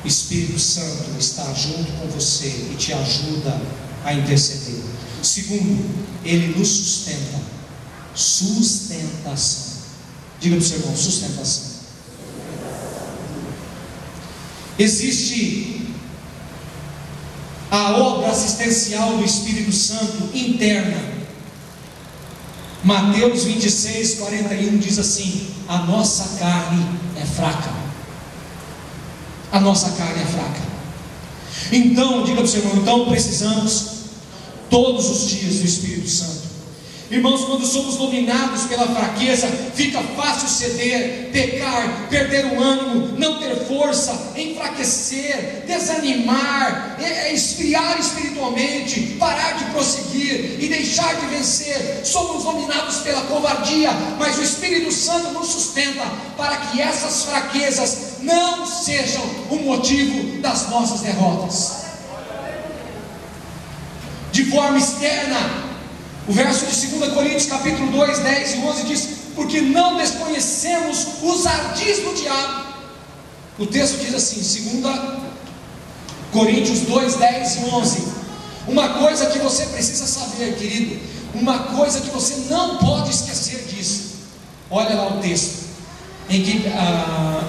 o Espírito Santo está junto com você e te ajuda a interceder. Segundo, Ele nos sustenta. Sustentação. Diga para o seu irmão: sustentação. Existe a obra assistencial do Espírito Santo interna, Mateus 26, 41 diz assim: a nossa carne é fraca. A nossa carne é fraca. Então, diga para o seu irmão, então precisamos todos os dias do Espírito Santo. Irmãos, quando somos dominados pela fraqueza, fica fácil ceder, pecar, perder o ânimo, não ter força, enfraquecer, desanimar, esfriar espiritualmente, parar de prosseguir e deixar de vencer. Somos dominados pela covardia, mas o Espírito Santo nos sustenta para que essas fraquezas não sejam o motivo das nossas derrotas. De forma externa, o verso de 2 Coríntios capítulo 2, 10 e 11 diz: porque não desconhecemos os ardis do diabo. O texto diz assim, 2 Coríntios 2, 10 e 11. Uma coisa que você precisa saber, querido, uma coisa que você não pode esquecer disso. Olha lá o texto, em que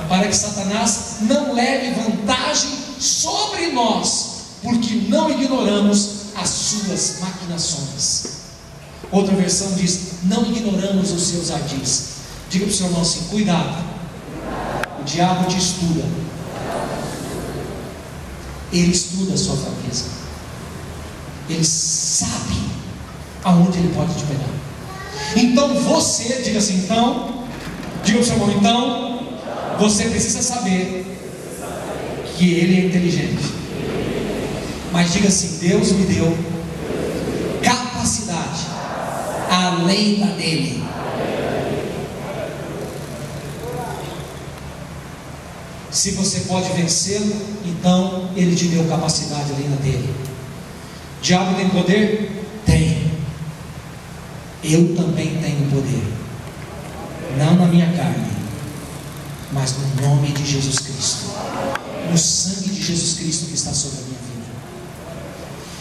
para que Satanás não leve vantagem sobre nós, porque não ignoramos as suas maquinações. Outra versão diz: não ignoramos os seus ardis. Diga para o seu irmão assim: cuidado, o diabo te estuda. Ele estuda a sua fraqueza. Ele sabe aonde ele pode te pegar. Então você, diga assim, então, diga para o seu irmão, então, você precisa saber que ele é inteligente. Mas diga assim: Deus me deu capacidade além da dele. Se você pode vencê-lo, então ele te deu capacidade além da dele. O diabo tem poder? Tem. Eu também tenho poder, não na minha carne, mas no nome de Jesus Cristo, no sangue de Jesus Cristo que está sobre a minha vida.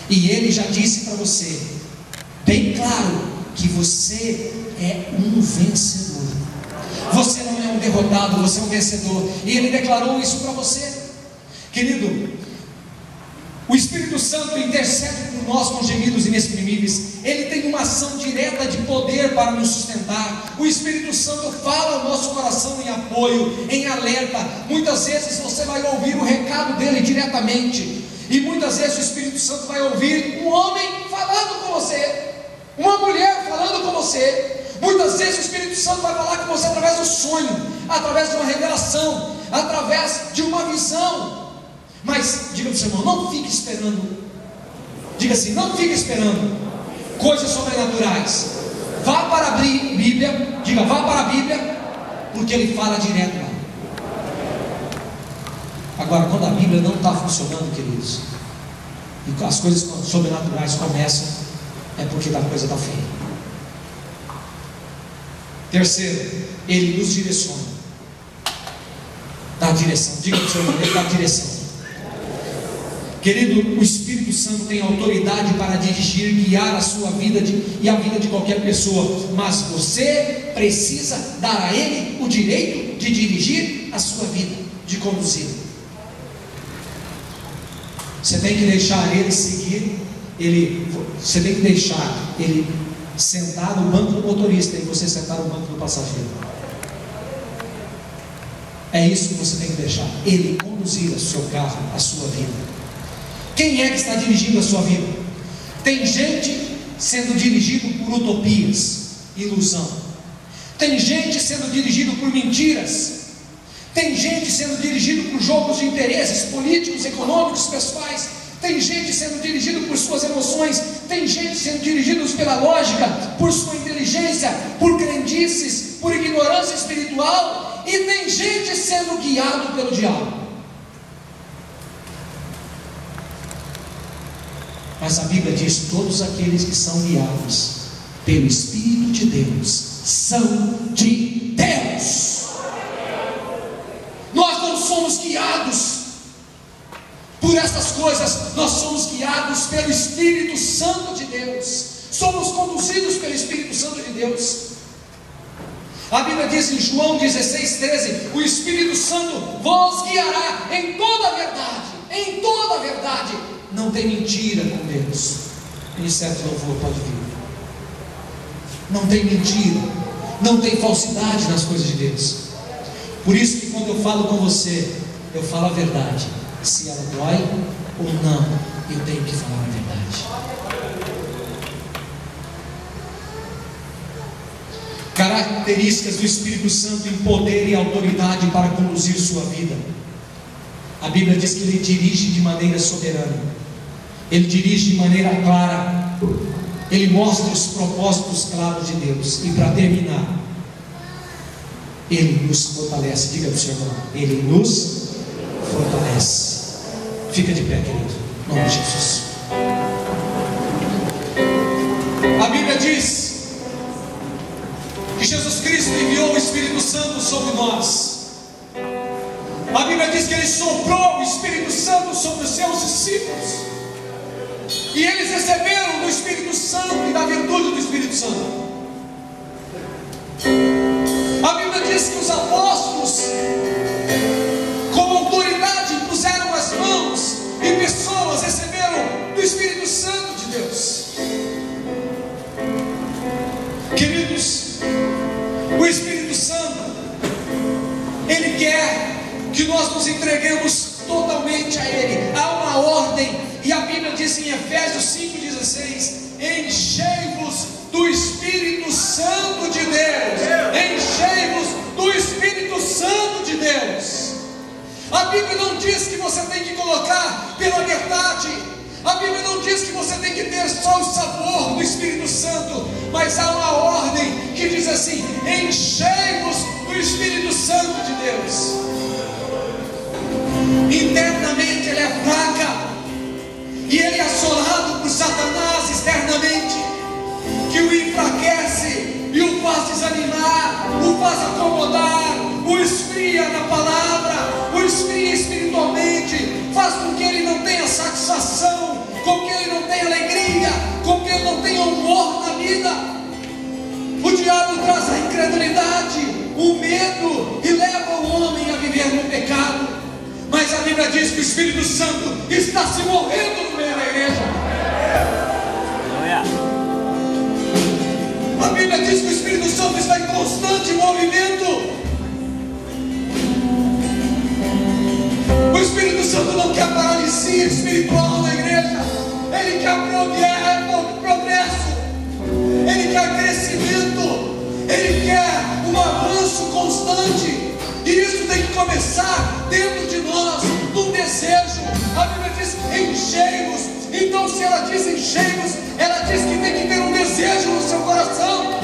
E ele já disse para você, bem claro, que você é um vencedor. Você não é um derrotado, você é um vencedor. E ele declarou isso para você. Querido, o Espírito Santo intercede por nós com gemidos inexprimíveis. Ele tem uma ação direta de poder para nos sustentar. O Espírito Santo fala ao nosso coração em apoio, em alerta. Muitas vezes você vai ouvir o recado dele diretamente, e muitas vezes o Espírito Santo vai ouvir um homem falando com você, uma mulher falando com você. Muitas vezes o Espírito Santo vai falar com você através do sonho, através de uma revelação, através de uma visão. Mas diga para o seu irmão, não fique esperando. Diga assim, não fique esperando coisas sobrenaturais. Vá para a Bíblia. Diga, vá para a Bíblia, porque ele fala direto lá. Agora, quando a Bíblia não está funcionando, queridos, e as coisas sobrenaturais começam, é porque a coisa está feia. Terceiro, ele nos direciona. Dá direção. Diga para o seu irmão, ele dá direção. Querido, o Espírito Santo tem autoridade para dirigir, guiar a sua vida e a vida de qualquer pessoa, mas você precisa dar a ele o direito de dirigir a sua vida, de conduzir. Você tem que deixar ele seguir, você tem que deixar ele sentar no banco do motorista e você sentar no banco do passageiro. É isso que você tem que deixar, ele conduzir o seu carro, a sua vida. Quem é que está dirigindo a sua vida? Tem gente sendo dirigido por utopias, ilusão. Tem gente sendo dirigido por mentiras. Tem gente sendo dirigido por jogos de interesses políticos, econômicos, pessoais. Tem gente sendo dirigido por suas emoções. Tem gente sendo dirigido pela lógica, por sua inteligência, por crendices, por ignorância espiritual. E tem gente sendo guiado pelo diabo. Mas a Bíblia diz: todos aqueles que são guiados pelo Espírito de Deus são de Deus. Nós não somos guiados por essas coisas, nós somos guiados pelo Espírito Santo de Deus. Somos conduzidos pelo Espírito Santo de Deus. A Bíblia diz em João 16:13: o Espírito Santo vos guiará em toda a verdade. Em toda a verdade. Não tem mentira com Deus. Ministério de louvor, pode vir. não tem mentira, não tem falsidade nas coisas de Deus. Por isso que quando eu falo com você, eu falo a verdade. Se ela dói ou não, eu tenho que falar a verdade. Características do Espírito Santo em poder e autoridade para conduzir sua vida. A Bíblia diz que Ele dirige de maneira soberana, Ele dirige de maneira clara, Ele mostra os propósitos claros de Deus. E para terminar, Ele nos fortalece. Diga para o seu irmão: Ele nos fortalece. Fica de pé, querido, em nome de Jesus. A Bíblia diz que Jesus Cristo enviou o Espírito Santo sobre nós. A Bíblia diz que Ele soprou o Espírito Santo sobre os seus discípulos, e eles receberam do Espírito Santo e da virtude do Espírito Santo. A Bíblia diz que os apóstolos, com autoridade, puseram as mãos, e pessoas receberam do Espírito Santo de Deus. Queridos, o Espírito Santo, Ele quer que nós nos entreguemos totalmente a Ele. Há uma ordem, e a Bíblia diz em Efésios 5,16: enchei-vos do Espírito Santo de Deus. Enchei-vos do Espírito Santo de Deus. A Bíblia não diz que você tem que colocar pela verdade. A Bíblia não diz que você tem que ter só o sabor do Espírito Santo, mas há uma ordem que diz assim: enchei-vos do Espírito Santo de Deus. Internamente ele é fraca, e ele é assolado por Satanás externamente, que o enfraquece e o faz desanimar, o faz acomodar, o esfria na palavra, o esfria espiritualmente, faz com que ele não tenha satisfação, com que ele não tenha alegria, com que ele não tenha humor na vida. O diabo traz a incredulidade, o medo, e leva o homem a viver no pecado. Mas a Bíblia diz que o Espírito Santo está se movendo no meio da igreja. A Bíblia diz que o Espírito Santo está em constante movimento. O Espírito Santo não quer paralisia espiritual na igreja. Ele quer progresso, Ele quer crescimento, Ele quer um avanço constante. E isso tem que começar dentro de nós, num desejo. A Bíblia diz: enchei-vos. Então, se ela diz enchei-vos, ela diz que tem que ter um desejo no seu coração.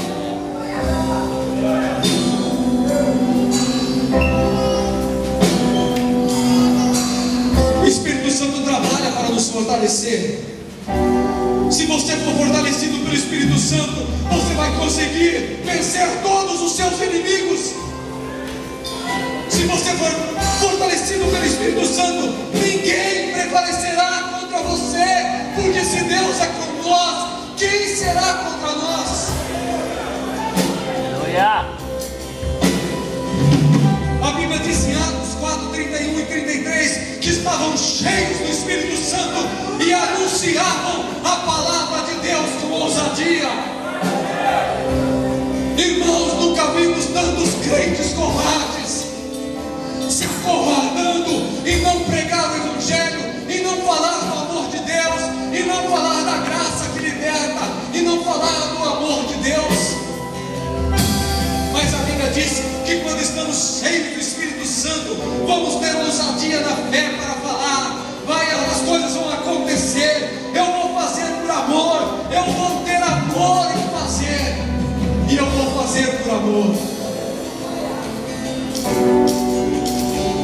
O Espírito Santo trabalha para nos fortalecer. Se você for fortalecido pelo Espírito Santo, você vai conseguir vencer todos os seus inimigos. Se você for fortalecido pelo Espírito Santo, ninguém prevalecerá contra você, porque se Deus é com nós, quem será contra nós? Aleluia. A Bíblia diz em Atos 4, 31 e 33 que estavam cheios do Espírito Santo e anunciavam a palavra de Deus com ousadia. Irmãos, nunca vimos tantos crentes covardes se acovardando e não pregar o Evangelho, e não falar do amor de Deus, e não falar da graça que liberta, e não falar do amor de Deus. Mas a Bíblia diz que quando estamos cheios do Espírito Santo, vamos ter ousadia na fé para falar. As coisas vão acontecer. Eu vou fazer por amor, eu vou ter amor em fazer, e eu vou fazer por amor.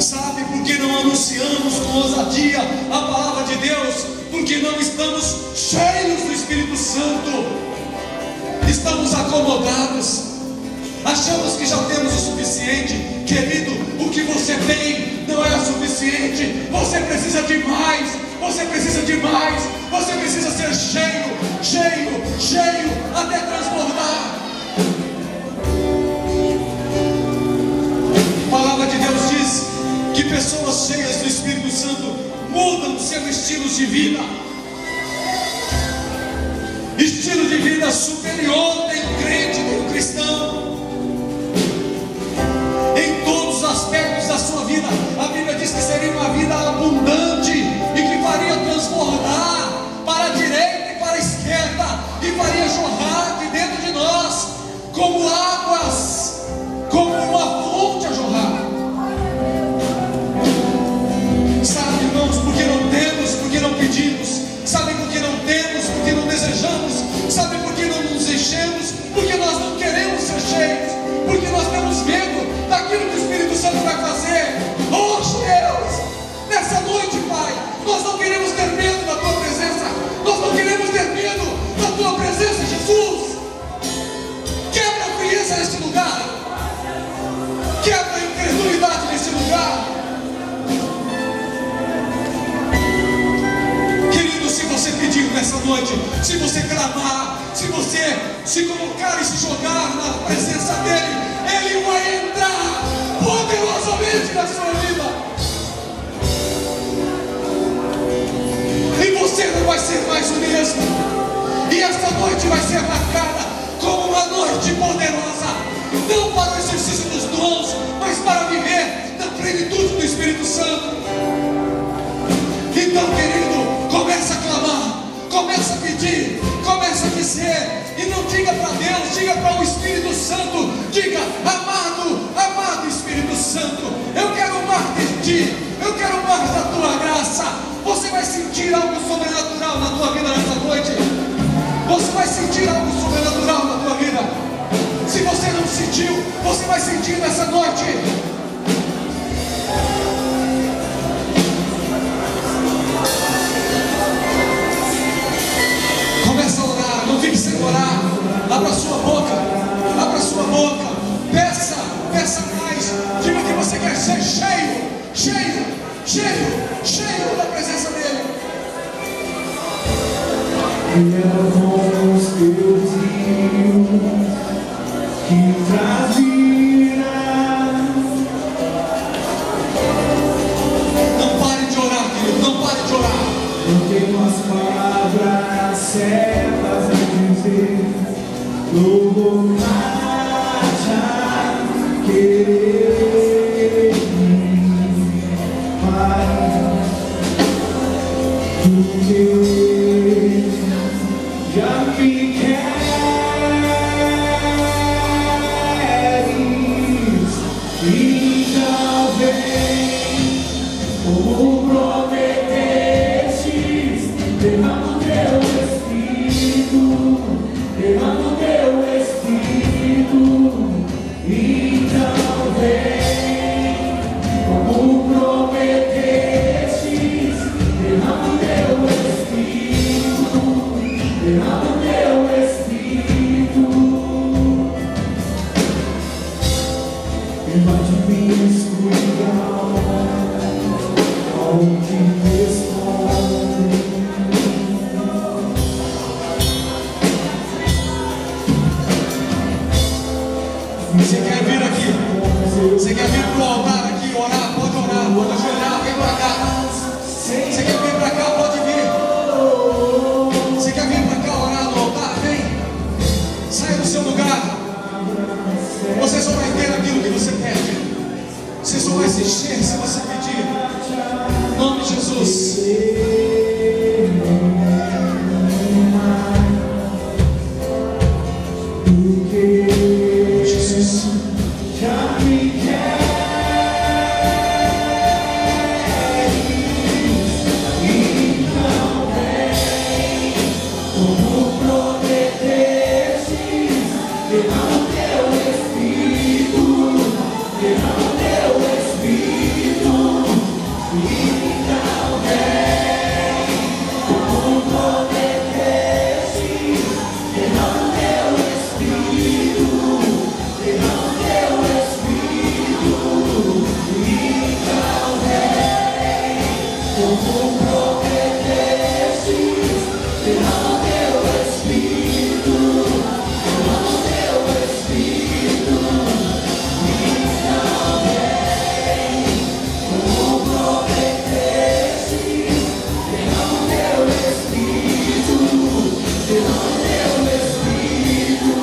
Sabe por que não anunciamos com ousadia a palavra de Deus? Porque não estamos cheios do Espírito Santo. Estamos acomodados, achamos que já temos o suficiente. Querido, o que você tem não é o suficiente. Você precisa de mais, você precisa de mais, você precisa ser cheio, cheio, cheio, até transbordar. A palavra de Deus diz que pessoas cheias do Espírito Santo mudam seus estilos de vida. Estilo de vida superior tem crente mesmo. E esta noite vai ser marcada como uma noite poderosa, não para o exercício dos dons, mas para viver na plenitude do Espírito Santo. Então, querido, começa a clamar, começa a pedir, começa a dizer, e não diga para Deus, diga para o Espírito Santo, diga: amado, amado Espírito Santo, eu quero mais de Ti, eu quero mais da Tua graça. Você vai sentir algo sobrenatural na tua vida nessa noite. Você vai sentir algo sobrenatural na tua vida. Se você não sentiu, você vai sentir nessa noite. Começa a orar, não fique sem orar. Abra sua boca, abra sua boca. Peça, peça mais. Diga que você quer ser cheio, cheio, cheio, cheio da presença dEle. Eu com os teus rios que traz vida. Não pare de orar, querido, não pare de orar. Eu tenho as palavras certas a dizer, louvor marcha, querer Pai, do que já me queres, então vem, como prometestes, derrama o teu Espírito, derrama o teu Espírito, então vem, como prometestes, derrama o teu Espírito, derrama o teu Espírito, invade minha escuridão, onde me esconde. Você quer vir aqui? Você quer vir para o altar aqui, orar? Pode orar, pode ajoelhar, vem para cá. Você quer vir para cá? Pode vir. Você quer vir para cá orar no altar? Vem. Sai do seu lugar. Você só vai ter aquilo que você pede. Você só vai se encher se você pedir. Em nome de Jesus. Jesus. Já me queres, então vem, como prometestes, derrama o teu Espírito, derrama o teu Espírito, então vem, como prometestes, derrama o teu Espírito, derrama o teu Espírito, então vem, como prometestes, derrama o teu Espírito, derrama o teu Espírito, então vem, como prometestes, derrama o teu Espírito, derrama o teu Espírito.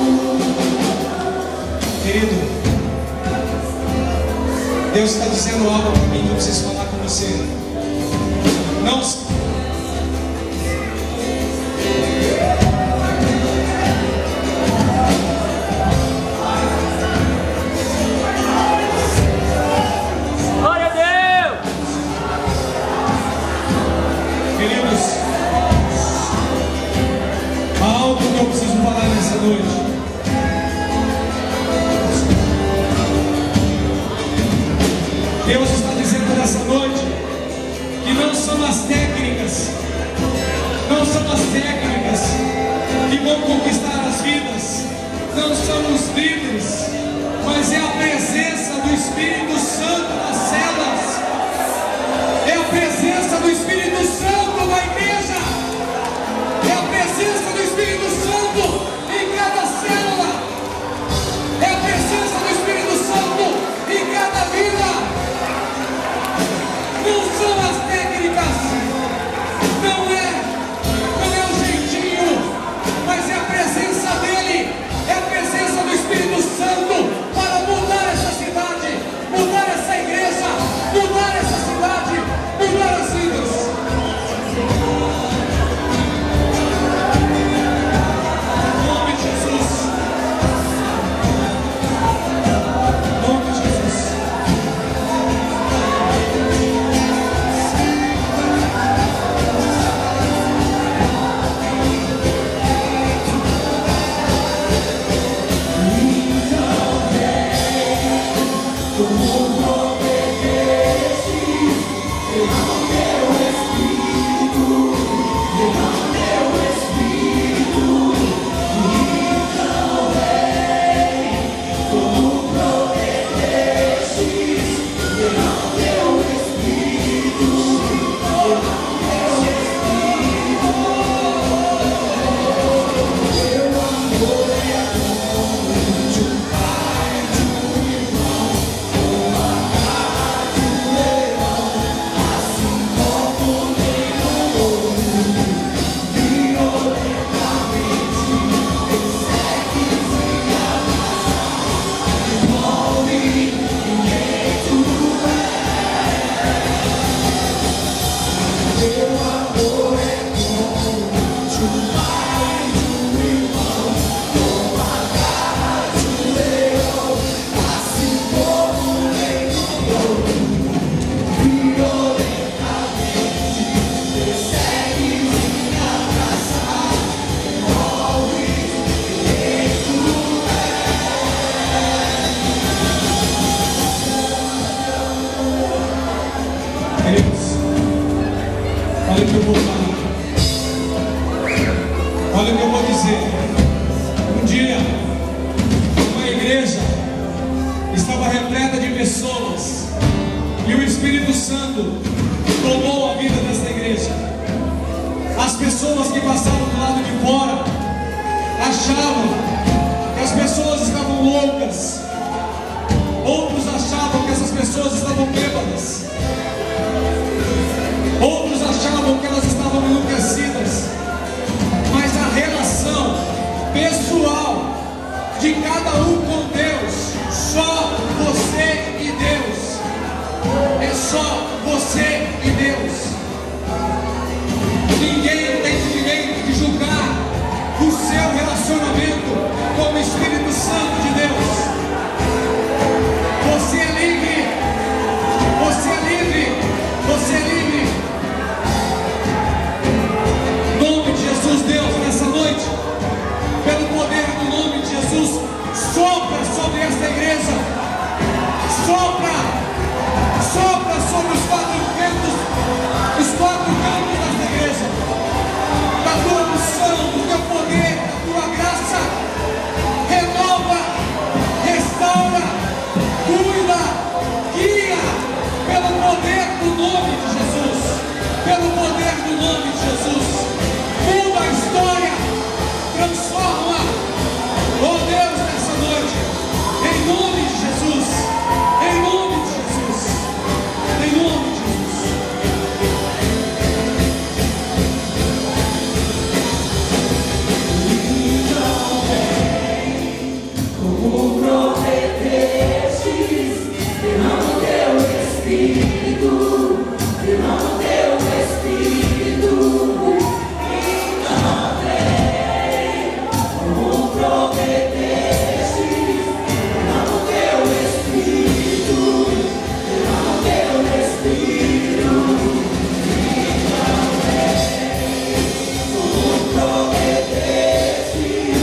Querido, Deus está dizendo algo para mim que eu preciso falar com você. Não. Glória a Deus! Queridos, há algo que eu preciso falar nessa noite. Deus está dizendo nessa noite que não são as técnicas, não são as técnicas que vão conquistar as vidas, não são os líderes, mas é a presença do Espírito Santo nas celas, é a presença do Espírito Santo na igreja, é a presença do Espírito Santo em cada célula, é a presença do Espírito Santo em cada vida. Não são as técnicas, não é o jeitinho. estava repleta de pessoas, e o Espírito Santo tomou a vida dessa igreja. As pessoas que passavam do lado de fora achavam que as pessoas estavam loucas, outros achavam que essas pessoas estavam bêbadas, outros achavam que elas estavam enlouquecidas, mas a relação pessoal de cada um com Deus, só você e Deus, é só você e Deus. Ninguém tem o direito de julgar o seu relacionamento com o Espírito Santo de Deus. Você é livre, você é livre, você é livre. Em nome de Jesus, Deus, nessa noite, pelo poder do nome de Jesus, sopra sobre esta igreja, sopra sobre os quatro cantos desta igreja, da tua unção, do teu poder, da tua graça. Renova, restaura, cuida, guia, pelo poder do nome de Jesus, pelo poder do nome de Jesus. Muda a história, transforma, oh Deus, nessa noite, em nome de Jesus, em nome de Jesus, em nome de Jesus. Como prometestes, derrama o teu Espírito, derrama o teu Espírito. Então vem, como prometestes, derrama o teu Espírito, derrama o teu Espírito. Então vem, como prometestes,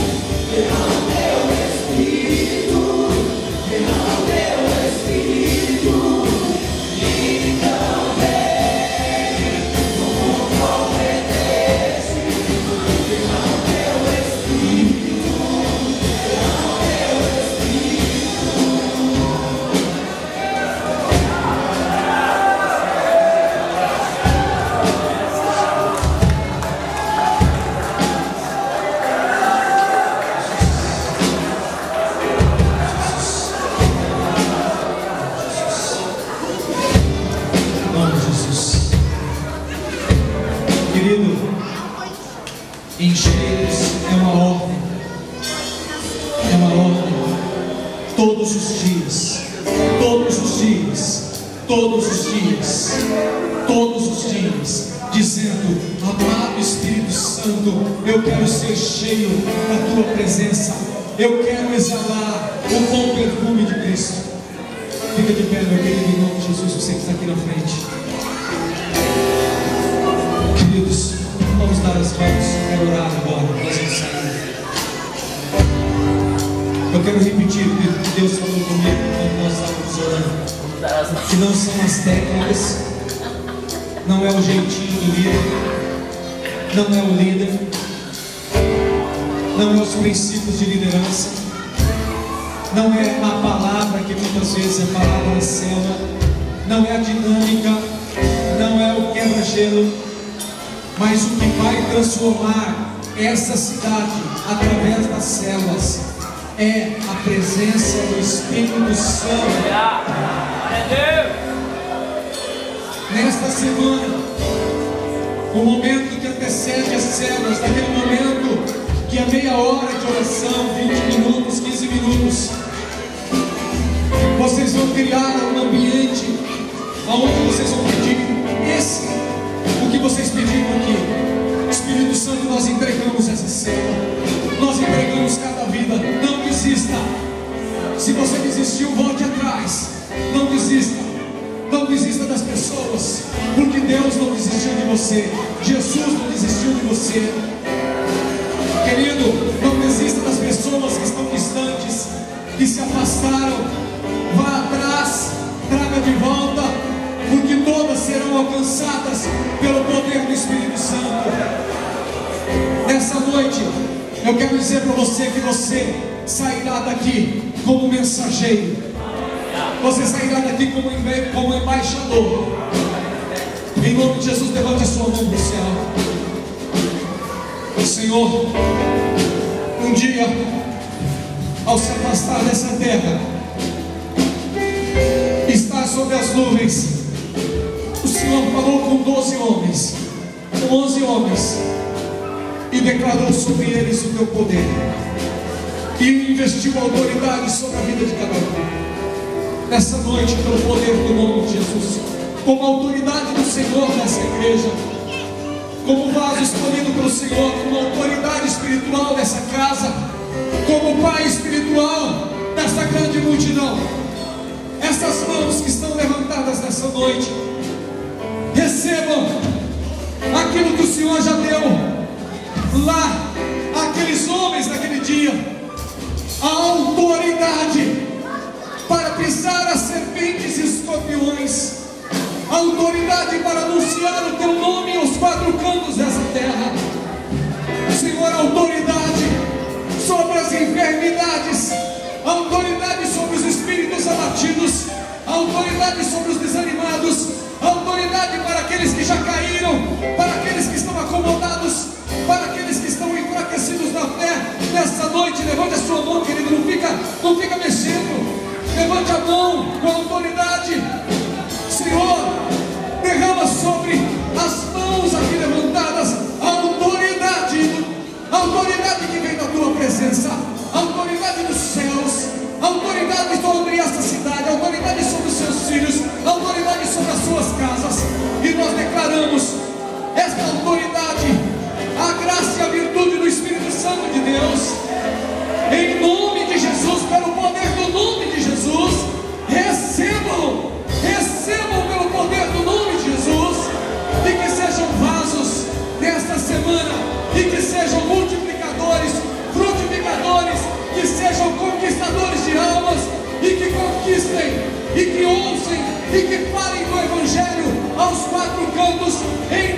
derrama o teu Espírito, derrama o teu Espírito. Então vem, como prometeste, derrama o teu Espírito, derrama o teu Em nome de Jesus. Querido, encher-os é uma ordem. É uma ordem. Todos os dias. Todos os dias. Todos os dias. Todos os dias. Dizendo: amado Espírito Santo, eu quero ser cheio da tua presença. Eu quero exalar o bom perfume de Cristo. Fica de pé, meu querido, em nome de Jesus, você que está aqui na frente. Queridos, vamos dar as mãos, quero orar agora, nós vamos sair. Eu quero repetir o que Deus falou comigo quando nós estávamos orando. Que não são as técnicas, não é o jeitinho do líder, não é o líder, não é os princípios de liderança, não é a palavra que muitas vezes é palavra na célula, não é a dinâmica, não é o quebra-gelo, mas o que vai transformar essa cidade através das células é a presença do Espírito Santo. Nesta semana, o momento que antecede as células, naquele momento que é meia hora de oração, 20 minutos, 15 minutos, vocês vão criar um ambiente onde vocês vão pedir o que vocês pediram aqui. Espírito Santo, nós entregamos essa célula, nós entregamos cada vida. Não desista. Se você desistiu, volte atrás. Não desista. Não desista das pessoas, porque Deus não desistiu de você, Jesus não desistiu de você. Querido, não desista das pessoas que estão distantes, que se afastaram. Vá atrás, traga de volta, porque todas serão alcançadas pelo poder do Espírito Santo. Nessa noite, eu quero dizer para você que você sairá daqui como mensageiro. Você sairá daqui como embaixador. Em nome de Jesus, levante a sua mão para o céu. Senhor, um dia, ao se afastar dessa terra, estar sobre as nuvens, o Senhor falou com 12 homens, com 11 homens, e declarou sobre eles o teu poder, e investiu autoridade sobre a vida de cada um. Nessa noite, pelo poder do nome de Jesus, como autoridade do Senhor nessa igreja, como vaso escolhido pelo Senhor, como autoridade espiritual dessa casa, como pai espiritual dessa grande multidão, essas mãos que estão levantadas nessa noite, recebam aquilo que o Senhor já deu lá àqueles homens naquele dia, a autoridade para pisar as serpentes e escorpiões, a autoridade para anunciar o teu nome aos quatro cantos dessa terra. Senhor, a autoridade sobre as enfermidades, a autoridade sobre os espíritos abatidos, a autoridade sobre os desanimados, a autoridade para aqueles que já caíram, para aqueles que estão acomodados, para aqueles que estão enfraquecidos na fé. Nessa noite, levante a sua mão, querido, não fica mexendo, levante a mão com a autoridade. Senhor, derrama sobre as mãos aqui levantadas a autoridade que vem da tua presença, a autoridade dos céus, a autoridade sobre esta cidade, a autoridade sobre os seus filhos, a autoridade sobre as suas casas. E nós declaramos esta autoridade, a graça e a virtude do Espírito Santo de Deus, em nome de Jesus, pelo poder do nome de Jesus. Recebam pelo poder do nome de Jesus, e que sejam vasos desta semana, e que sejam multiplicadores, frutificadores, que sejam conquistadores de almas, e que conquistem, e que ouçam, e que falem do Evangelho aos quatro cantos, em